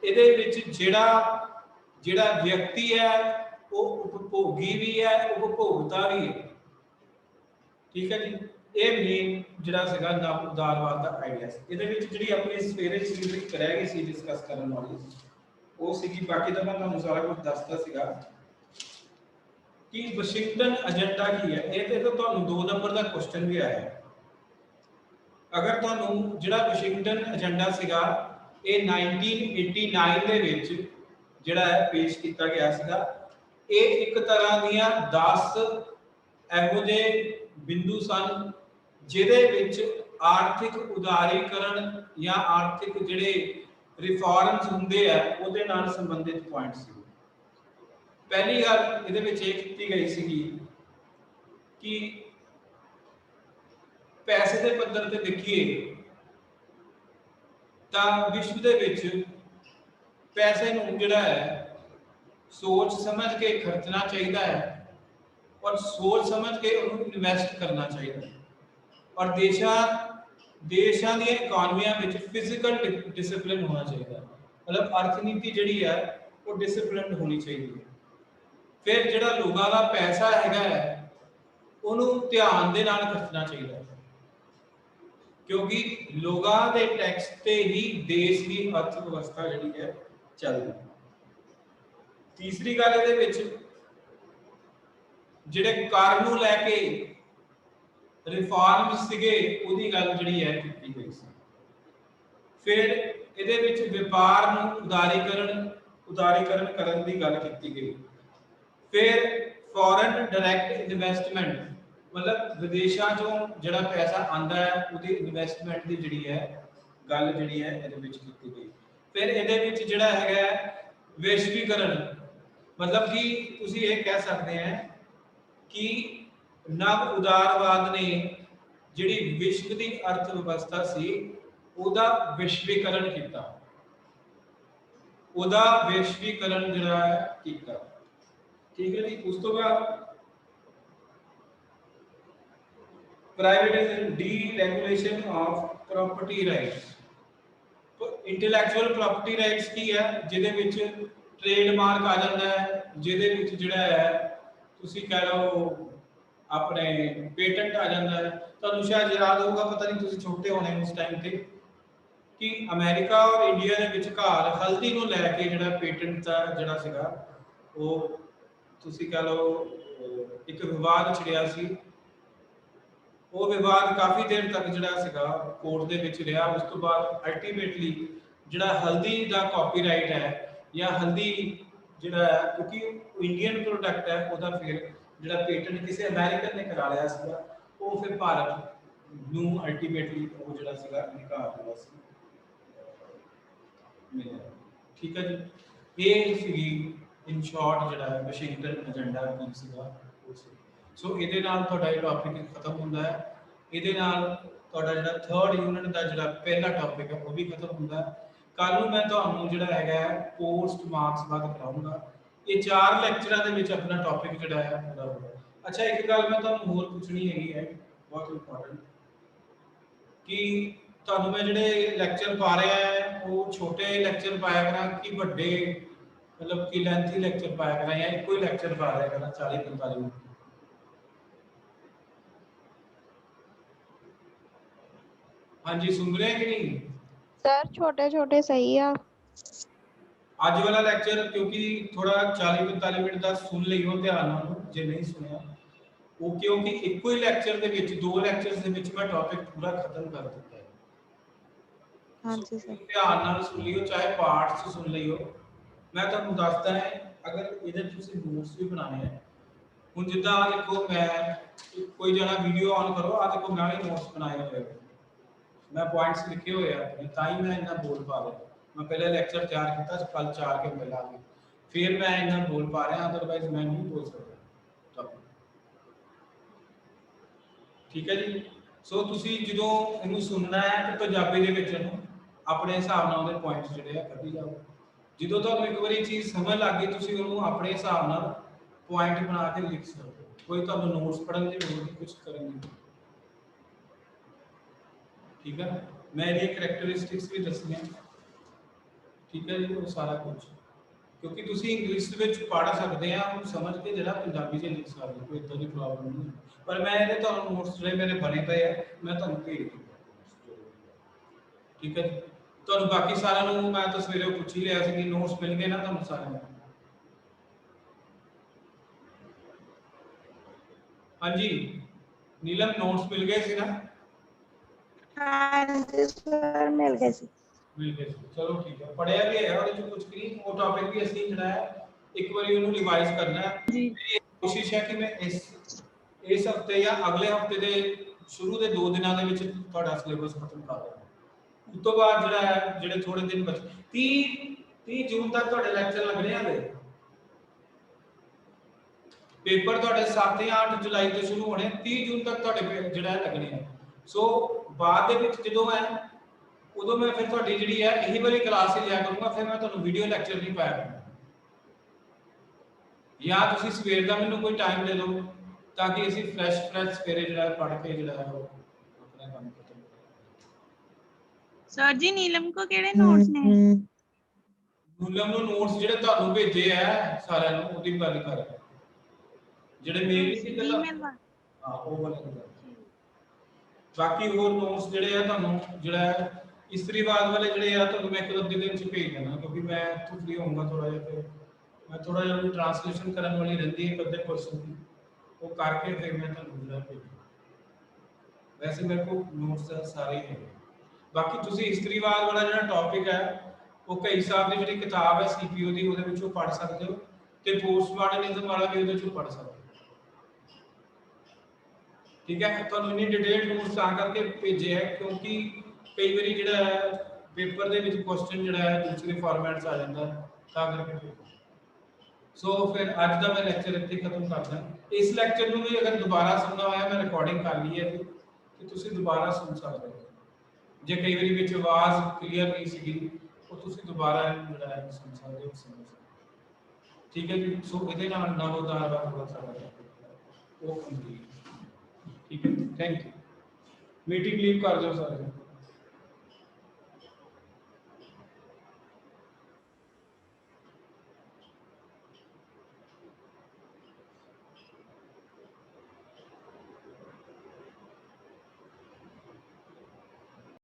ਇਹਦੇ ਵਿੱਚ ਜਿਹੜਾ ਵਿਅਕਤੀ ਹੈ वो उपभोगी भी है, उपभोक्ता भी है। ठीक है जी, ये मेन ਜਿਹੜਾ ਸੀਗਾ ਨਵ ਉਦਾਰਵਾਦ ਦਾ ਆਈਡੀਆ ਸੀ। ਇਹਦੇ ਵਿੱਚ ਜਿਹੜੀ ਆਪਣੀ ਸਵੇਰੇ ਚੀਜ਼ ਇੱਕ ਰਹਿ ਗਈ ਸੀ ਡਿਸਕਸ ਕਰਨ ਵਾਲੀ, ਉਹ ਸੀਗੀ, ਬਾਕੀ ਤਾਂ ਮੈਂ ਤੁਹਾਨੂੰ ਸਾਰਾ ਕੁਝ ਦੱਸਦਾ ਸੀਗਾ ਕਿ ਵਾਸ਼ਿੰਗਟਨ ਏਜੰਡਾ ਕੀ ਹੈ। ਇਹ ਤੇ ਤੁਹਾਨੂੰ 2 ਨੰਬਰ ਦਾ ਕੁਐਸਚਨ ਵੀ ਆਇਆ ਹੈ। ਅਗਰ ਤੁਹਾਨੂੰ ਜਿਹੜਾ ਵਾਸ਼ਿੰਗਟਨ ਏਜੰਡਾ ਸੀਗਾ ਇਹ 1989 ਦੇ ਵਿੱਚ ਜਿਹੜਾ ਹੈ ਪੇਸ਼ ਕੀਤਾ ਗਿਆ ਸੀਗਾ। ਇਹ ਇੱਕ ਤਰ੍ਹਾਂ ਦੀਆਂ 10 ਇਹੋ ਜਿਹੇ ਬਿੰਦੂ ਸਨ ਜਿਹਦੇ ਵਿੱਚ ਆਰਥਿਕ ਉਦਾਰੀਕਰਨ ਜਾਂ ਆਰਥਿਕ ਜਿਹੜੇ ਰਿਫਾਰਮਸ ਹੁੰਦੇ ਆ ਉਹਦੇ ਨਾਲ ਸੰਬੰਧਿਤ ਪੁਆਇੰਟ ਸੀ। ਪਹਿਲੀ ਗੱਲ ਇਹਦੇ ਵਿੱਚ ਇਹ ਕੀਤੀ ਗਈ ਸੀਗੀ ਕਿ ਪੈਸੇ ਦੇ ਪੱਧਰ ਤੇ ਦੇਖੀਏ ਤਾਂ ਵਿਸ਼ਵ ਦੇ ਵਿੱਚ ਪੈਸੇ ਨੂੰ ਜਿਹੜਾ ਹੈ ਸੋਚ ਸਮਝ ਕੇ ਖਰਚਣਾ ਚਾਹੀਦਾ ਹੈ और सोच समझ के उन्हें इन्वेस्ट करना चाहिए। और देशां दी इकोनॉमियां विच फिजिकल डिसिप्लिन होना चाहिए, मतलब अर्थनीति जिहड़ी है वो डिसिप्लिन होनी चाहिए। फिर जिहड़ा लोगों का पैसा हैगा है उन्हें ध्यान दे नाल खर्चना चाहिए, क्योंकि लोगों के टैक्स ते ही देश की अर्थव्यवस्था जिहड़ी है चलदी। तीसरी गल इहदे विच ਜਿਹੜੇ ਕਰ ਨੂੰ ਲੈ ਕੇ ਰਿਫਾਰਮਸ ਸੀਗੇ ਉਹਦੀ ਗੱਲ ਜਿਹੜੀ ਹੈ ਕੀਤੀ ਗਈ ਸੀ। ਫਿਰ ਇਹਦੇ ਵਿੱਚ ਵਪਾਰ ਨੂੰ ਉਦਾਰੀਕਰਨ ਕਰਨ ਦੀ ਗੱਲ ਕੀਤੀ ਗਈ। ਫਿਰ ਫੋਰਨ ਡਾਇਰੈਕਟ ਇਨਵੈਸਟਮੈਂਟ, ਮਤਲਬ ਵਿਦੇਸ਼ਾਂ ਤੋਂ ਜਿਹੜਾ ਪੈਸਾ ਆਂਦਾ ਹੈ ਉਹਦੀ ਇਨਵੈਸਟਮੈਂਟ ਦੀ ਜਿਹੜੀ ਹੈ ਗੱਲ ਜਿਹੜੀ ਹੈ ਇਹਦੇ ਵਿੱਚ ਕੀਤੀ ਗਈ। ਫਿਰ ਇਹਦੇ ਵਿੱਚ ਜਿਹੜਾ ਹੈਗਾ ਵੈਸ਼ਵੀਕਰਨ, मतलब कि ਤੁਸੀਂ ਇਹ ਕਹਿ ਸਕਦੇ ਆ कि नव उदारवाद ने जिहड़ी विश्व की अर्थव्यवस्था सी ओदा विश्वीकरण किया, ओदा विश्वीकरण जिहड़ा है कीता। ठीक है जी। उस तो बाद privatisation, deregulation of property rights. तो इंटैलेक्चुअल प्रॉपर्टी राइट्स की है जिहदे विच ट्रेडमार्क आ जाता है, जिहदे विच जिहड़ा है ਤੁਸੀਂ कह लो अपने पेटेंट आ जाता है। ਤੁਹਾਨੂੰ ਸ਼ਾਇਦ ਯਾਦ ਹੋਊਗਾ, ਪਤਾ ਨਹੀਂ ਤੁਸੀਂ ਛੋਟੇ ਹੋਣੇ ਉਸ ਟਾਈਮ ਤੇ, ਕਿ ਅਮਰੀਕਾ ਔਰ ਇੰਡੀਆ ਦੇ ਵਿਚਕਾਰ ਹਲਦੀ ਨੂੰ ਲੈ ਕੇ ਜਿਹੜਾ ਪੇਟੈਂਟ ਦਾ ਜਿਹੜਾ ਸੀਗਾ ਉਹ ਤੁਸੀਂ ਕਹ ਲਓ ਇੱਕ ਵਿਵਾਦ ਛਿੜਿਆ ਸੀ। ਉਹ ਵਿਵਾਦ ਕਾਫੀ ਦੇਰ ਤੱਕ ਜਿਹੜਾ ਸੀਗਾ ਕੋਰਟ ਦੇ ਵਿੱਚ ਰਿਹਾ। ਉਸ ਤੋਂ ਬਾਅਦ ਅਲਟੀਮੇਟਲੀ ਜਿਹੜਾ ਹਲਦੀ ਦਾ ਕਾਪੀਰਾਈਟ ਹੈ ਜਾਂ ਹਲਦੀ ਜਿਹੜਾ क्योंकि इंडियन प्रोडक्ट है ਉਹਦਾ ਫਿਰ ਜਿਹੜਾ ਪੇਟੈਂਟ ਕਿਸੇ ਅਮਰੀਕਨ ਨੇ ਕਰਾ ਲਿਆ ਸੀਗਾ, ਉਹ ਫਿਰ ਭਾਰਤ ਨੂੰ ਅਲਟੀਮੇਟਲੀ ਉਹ ਜਿਹੜਾ ਸੀਗਾ ਅਧਿਕਾਰ ਦਿੱਤਾ ਸੀ। ਠੀਕ ਹੈ ਜੀ। ਇਹ ਸੀਗੀ ਇਨ ਸ਼ਾਰਟ ਜਿਹੜਾ ਹੈ ਵਾਸ਼ਿੰਗਟਨ ਏਜੰਡਾ ਕੀ ਸੀਗਾ ਉਹ ਸੀ। ਸੋ ਇਹਦੇ ਨਾਲ ਤੁਹਾਡਾ ਇਹ ਟੌਪਿਕ ਖਤਮ ਹੁੰਦਾ ਹੈ। ਇਹਦੇ ਨਾਲ ਤੁਹਾਡਾ ਜਿਹੜਾ 3rd ਯੂਨਿਟ ਦਾ ਜਿਹੜਾ ਪਹਿਲਾ ਟੌਪਿਕ ਹੈ ਉਹ ਵੀ ਖਤਮ ਹੁੰਦਾ ਹੈ। ਕੱਲ ਨੂੰ ਮੈਂ ਤੁਹਾਨੂੰ ਜਿਹੜਾ ਹੈਗਾ ਪੋਸਟ ਮਾਰਕਸ ਬਾਅਦ ਕਰਾਉਂਗਾ। ਇਹ 4 ਲੈਕਚਰਾਂ ਦੇ ਵਿੱਚ ਆਪਣਾ ਟੌਪਿਕ ਜਿਹੜਾ ਹੈ ਪੂਰਾ ਹੋਗਾ। ਅੱਛਾ, ਇੱਕ ਗੱਲ ਮੈਂ ਤੁਹਾਨੂੰ ਹੋਰ ਪੁੱਛਣੀ ਹੈਗੀ ਹੈ ਬਹੁਤ ਇੰਪੋਰਟੈਂਟ, ਕਿ ਤੁਹਾਨੂੰ ਮੈਂ ਜਿਹੜੇ ਲੈਕਚਰ ਪਾ ਰਿਹਾ ਹੈ ਉਹ ਛੋਟੇ ਲੈਕਚਰ ਪਾਇਆ ਕਰਾਂ ਕਿ ਵੱਡੇ, ਮਤਲਬ ਕਿ ਲੈਂਥੀ ਲੈਕਚਰ ਪਾਇਆ ਕਰਾਂ, ਜਾਂ ਇੱਕੋ ਹੀ ਲੈਕਚਰ ਪਾ ਰਿਹਾ ਕਰਾਂ 40-45 ਮਿੰਟ? ਹਾਂਜੀ, ਸੁਣ ਰਹੇ ਕਿ ਨਹੀਂ सर? छोटे छोटे सही है। ਅੱਜ ਵਾਲਾ ਲੈਕਚਰ ਕਿਉਂਕਿ ਥੋੜਾ 40-45 ਮਿੰਟ ਦਾ ਸੁਣ ਲਈਓ ਧਿਆਨ ਨਾਲ, ਜੇ ਨਹੀਂ ਸੁਣਿਆ ਉਹ, ਕਿਉਂਕਿ ਇੱਕੋ ਹੀ ਲੈਕਚਰ ਦੇ ਵਿੱਚ 2 ਲੈਕਚਰਸ ਦੇ ਵਿੱਚ ਮੈਂ ਟੌਪਿਕ ਪੂਰਾ ਖਤਮ ਕਰ ਦਿੱਤਾ ਹੈ। ਹਾਂਜੀ ਸਰ, ਧਿਆਨ ਨਾਲ ਸੁਣ ਲਿਓ, ਚਾਹੇ ਪਾਰਟਸ ਸੁਣ ਲਿਓ। ਮੈਂ ਤੁਹਾਨੂੰ ਦੱਸਦਾ ਹੈ, ਅਗਰ ਇਹਦੇ ਤੁਸੀਂ ਨੋਟਸ ਵੀ ਬਣਾਣੇ ਹੈ, ਹੁਣ ਜਿੱਦਾਂ ਦੇਖੋ ਮੈਂ ਕੋਈ ਜਣਾ ਵੀਡੀਓ ਆਨ ਕਰੋ, ਆ ਦੇਖੋ ਮੈਂ ਵੀ ਨੋਟਸ ਬਣਾਏ ਹੋਏ, ਮੈਂ ਪੁਆਇੰਟਸ ਲਿਖੇ ਹੋਏ ਆ ਆਪਣੇ, ਤਾਂ ਹੀ ਮੈਂ ਇੰਨਾ ਬੋਲ ਪਾ ਰਿਹਾ। मैं पहले लेक्चर तैयार किया, कल 4 के मिला के फिर मैं इन्ना बोल पा रहा, अदरवाइज मैं नहीं बोल सकता। ठीक है जी। सो तुसी ਜਦੋਂ ਇਹਨੂੰ ਸੁਣਨਾ ਹੈ ਤੇ ਪੰਜਾਬੀ ਦੇ ਵਿੱਚ ਇਹਨੂੰ ਆਪਣੇ ਹਿਸਾਬ ਨਾਲ ਉਹਦੇ ਪੁਆਇੰਟਸ ਜਿਹੜੇ ਆ ਕੱਢੀ ਜਾਓ। ਜਦੋਂ ਤੁਹਾਨੂੰ ਇੱਕ ਵਾਰੀ ਚੀਜ਼ ਸਮਝ ਲੱਗ ਗਈ ਤੁਸੀਂ ਉਹਨੂੰ ਆਪਣੇ ਹਿਸਾਬ ਨਾਲ ਪੁਆਇੰਟ ਬਣਾ ਕੇ ਲਿਖ ਸਕਦੇ ਹੋ। ਕੋਈ ਤੁਹਾਨੂੰ ਨੋਟਸ ਪੜਨ ਦੀ ਲੋੜ ਨਹੀਂ, ਕੁਝ ਕਰਨ ਦੀ। ਠੀਕ ਹੈ, ਮੈਂ ਇਹਦੀ ਕੈਰੈਕਟਰਿਸਟਿਕਸ ਵੀ ਦੱਸਣੀਆਂ। ठीक है जी, वो सारा कुछ ਕਿਉਂਕਿ ਤੁਸੀਂ ਇੰਗਲਿਸ਼ ਦੇ ਵਿੱਚ ਪੜ੍ਹ ਸਕਦੇ ਆ ਉਹਨੂੰ ਸਮਝ ਕੇ ਜਿਹੜਾ ਪੰਜਾਬੀ 'ਚ ਲਿਖ ਸਕਦੇ, ਕੋਈ ਇਦਾਂ ਦੀ ਪ੍ਰੋਬਲਮ ਨਹੀਂ। ਪਰ ਮੈਂ ਇਹਦੇ ਤੁਹਾਨੂੰ ਨੋਟਸ ਜਿਹੜੇ ਮੇਰੇ ਬਣੇ ਪਏ ਆ ਮੈਂ ਤੁਹਾਨੂੰ ਭੇਜ ਦੂੰਗਾ, ਠੀਕ ਹੈ ਜੀ। ਤੁਹਾਨੂੰ ਬਾਕੀ ਸਾਰਿਆਂ ਨੂੰ ਮੈਂ ਤਾਂ ਸਵੇਰੇ ਪੁੱਛ ਹੀ ਲਿਆ ਸੀ ਕਿ ਨੋਟਸ ਮਿਲ ਗਏ ਨਾ ਤੁਹਾਨੂੰ ਸਾਰਿਆਂ ਨੂੰ? ਹਾਂਜੀ ਨੀਲਮ, ਨੋਟਸ ਮਿਲ ਗਏ ਸੀ ਨਾ? ਹਾਂਜੀ ਸਰ ਮਿਲ ਗਏ ਸੀ। ਮਿਲ ਗਏ ਸੀ, ਚਲੋ ਠੀਕ ਹੈ। ਪੜਿਆ ਵੀ ਹੈ ਉਹਦੇ ਚ ਕੁਝ ਵੀ, ਉਹ ਟੌਪਿਕ ਵੀ ਅਸੀਂ ਜਿਹੜਾ ਹੈ ਇੱਕ ਵਾਰੀ ਉਹਨੂੰ ਰਿਵਾਈਜ਼ ਕਰਨਾ ਹੈ। ਜੀ ਮੇਰੀ ਕੋਸ਼ਿਸ਼ ਹੈ ਕਿ ਮੈਂ ਇਸ ਹਫਤੇ ਜਾਂ ਅਗਲੇ ਹਫਤੇ ਦੇ ਸ਼ੁਰੂ ਦੇ 2 ਦਿਨਾਂ ਦੇ ਵਿੱਚ ਤੁਹਾਡਾ ਸਿਲੇਬਸ ਖਤਮ ਕਰ ਦੇਵਾਂ। ਉਸ ਤੋਂ ਬਾਅਦ ਜਿਹੜਾ ਹੈ ਜਿਹੜੇ ਥੋੜੇ ਦਿਨ ਬਚ 30 ਜੂਨ ਤੱਕ ਤੁਹਾਡੇ ਲੈਕਚਰ ਲੱਗਣੇ ਆਗੇ। ਪੇਪਰ ਤੁਹਾਡੇ 7 ਜਾਂ 8 ਜੁਲਾਈ ਤੋਂ ਸ਼ੁਰੂ ਹੋਣੇ, 30 ਜੂਨ ਤੱਕ ਤੁਹਾਡੇ ਜਿਹੜਾ ਹੈ ਲੱਗਣੇ ਆ। ਸੋ ਬਾਅਦ ਦੇ ਵਿੱਚ ਜਦੋਂ ਮੈਂ ਉਦੋਂ ਮੈਂ ਫਿਰ ਤੁਹਾਡੀ ਜਿਹੜੀ ਹੈ ਇਹੀ ਵਾਲੀ ਕਲਾਸ ਹੀ ਲਿਆ ਕਰੂੰਗਾ, ਫਿਰ ਮੈਂ ਤੁਹਾਨੂੰ ਵੀਡੀਓ ਲੈਕਚਰ ਨਹੀਂ ਪਾਇਆ ਕਰਾਂਗਾ। ਜਾਂ ਤੁਸੀਂ ਸਵੇਰ ਦਾ ਮੈਨੂੰ ਕੋਈ ਟਾਈਮ ਦੇ ਦਿਓ ਤਾਂ ਕਿ ਅਸੀਂ ਫਰੈਸ਼ ਸਵੇਰੇ ਜਿਹੜਾ ਪੜ੍ਹ ਕੇ ਜਿਹੜਾ ਹੈ ਉਹ ਆਪਣਾ ਕੰਮ ਖਤਮ ਕਰਾਂਗੇ। ਸਰ ਜੀ ਨੀਲਮ ਕੋ ਕਿਹੜੇ ਨੋਟਸ ਨੇ? ਨੀਲਮ ਨੂੰ ਨੋਟਸ ਜਿਹੜੇ ਤੁਹਾਨੂੰ ਭੇਜੇ ਆ ਸਾਰਿਆਂ ਨੂੰ ਉਹਦੀ ਗੱਲ ਕਰ ਰਿਹਾ, ਜਿਹੜੇ ਮੇਲ ਸੀ ਈਮੇਲ ਵਾ। ਹਾਂ ਉਹ ਵਾਲਾ ਗੱਲ। ਬਾਕੀ ਹੋਰ ਨੋਟਸ ਜਿਹੜੇ ਆ ਤੁਹਾਨੂੰ ਜਿਹੜਾ ਇਸਤਰੀਵਾਦ ਵਾਲੇ ਜਿਹੜੇ ਆ ਤੁਹਾਨੂੰ ਮੈਂ ਇੱਕ ਦੋ ਦਿਨ ਚ ਭੇਜ ਦੇਣਾ, ਕਿਉਂਕਿ ਮੈਂ ਇੱਥੋਂ ਫ੍ਰੀ ਹੋਊਂਗਾ ਥੋੜਾ ਜਿਹਾ, ਫਿਰ ਮੈਂ ਥੋੜਾ ਜਿਹਾ ਉਹਨੂੰ ਟ੍ਰਾਂਸਲੇਸ਼ਨ ਕਰਨ ਵਾਲੀ ਰਹਿੰਦੀ ਹੈ ਅੱਧੇ ਕੁਐਸਚਨ ਦੀ, ਉਹ ਕਰਕੇ ਫਿਰ ਮੈਂ ਤੁਹਾਨੂੰ ਜਿਹੜਾ ਭੇਜਾਂ। ਵੈਸੇ ਮੇਰੇ ਕੋਲ ਨੋਟਸ ਸਾਰੇ ਹੀ ਹੈਗੇ। ਬਾਕੀ ਤੁਸੀਂ ਇਸਤਰੀਵਾਦ ਵਾਲਾ ਜਿਹੜਾ ਟੌਪਿਕ ਹੈ ਉਹ ਕਈ ਸਾਹਿਬ ਦੀ ਜਿਹੜੀ ਕਿਤਾਬ ਹੈ ਸੀਪੀਓ ਦੀ ਉਹਦੇ ਵਿੱਚੋਂ ਪੜ੍ਹ ਸਕਦੇ ਹੋ, ਤੇ ਪੋਸਟਮਾਡਰਨਿਜ਼ਮ ਵਾਲਾ ਵੀ ਉਹਦੇ ਵਿੱਚੋਂ ਪੜ੍ਹ ਸਕਦੇ ਹੋ, ਠੀਕ ਹੈ। ਤੁਹਾਨੂੰ ਇੰਨੀ ਡਿਟੇਲ ਨੋਟਸ ਤਾਂ ਕਰਕੇ ਭੇਜੇ ਹੈ ਕਿਉਂਕਿ ਕਈ ਵਾਰੀ ਜਿਹੜਾ ਹੈ ਪੇਪਰ ਦੇ ਵਿੱਚ ਕੁਐਸਚਨ ਜਿਹੜਾ ਹੈ ਦੂਸਰੇ ਫਾਰਮੈਟਸ ਆ ਜਾਂਦਾ ਤਾਂ ਕਰਕੇ। ਸੋ ਫਿਰ ਅੱਜ ਦਾ ਮੈਂ ਲੈਕਚਰ ਇੱਥੇ ਖਤਮ ਕਰਦਾ। ਇਸ ਲੈਕਚਰ ਨੂੰ ਵੀ ਅਗਰ ਦੁਬਾਰਾ ਸੁਣਨਾ ਹੋਇਆ ਮੈਂ ਰਿਕਾਰਡਿੰਗ ਕਰ ਲਈ ਹੈ ਕਿ ਤੁਸੀਂ ਦੁਬਾਰਾ ਸੁਣ ਸਕਦੇ ਹੋ। ਜੇ ਕਈ ਵਾਰੀ ਵਿੱਚ ਆਵਾਜ਼ ਕਲੀਅਰ ਨਹੀਂ ਸੀਗੀ ਉਹ ਤੁਸੀਂ ਦੁਬਾਰਾ ਜਿਹੜਾ ਹੈ ਸੁਣ ਸਕਦੇ ਹੋ, ਸਮਝ ਸਕਦੇ ਹੋ, ਠੀਕ ਹੈ ਜੀ। ਸੋ ਇਹਦੇ ਨਾਲ ਨਵੋਦਾਰ ਦਾ ਥੋੜਾ ਸਾਰਾ ਉਹ ਕੰਪਲੀਟ, ਠੀਕ ਹੈ। Thank you. ਮੀਟਿੰਗ ਲੀਵ ਕਰ ਦਿਓ ਸਾਰੇ।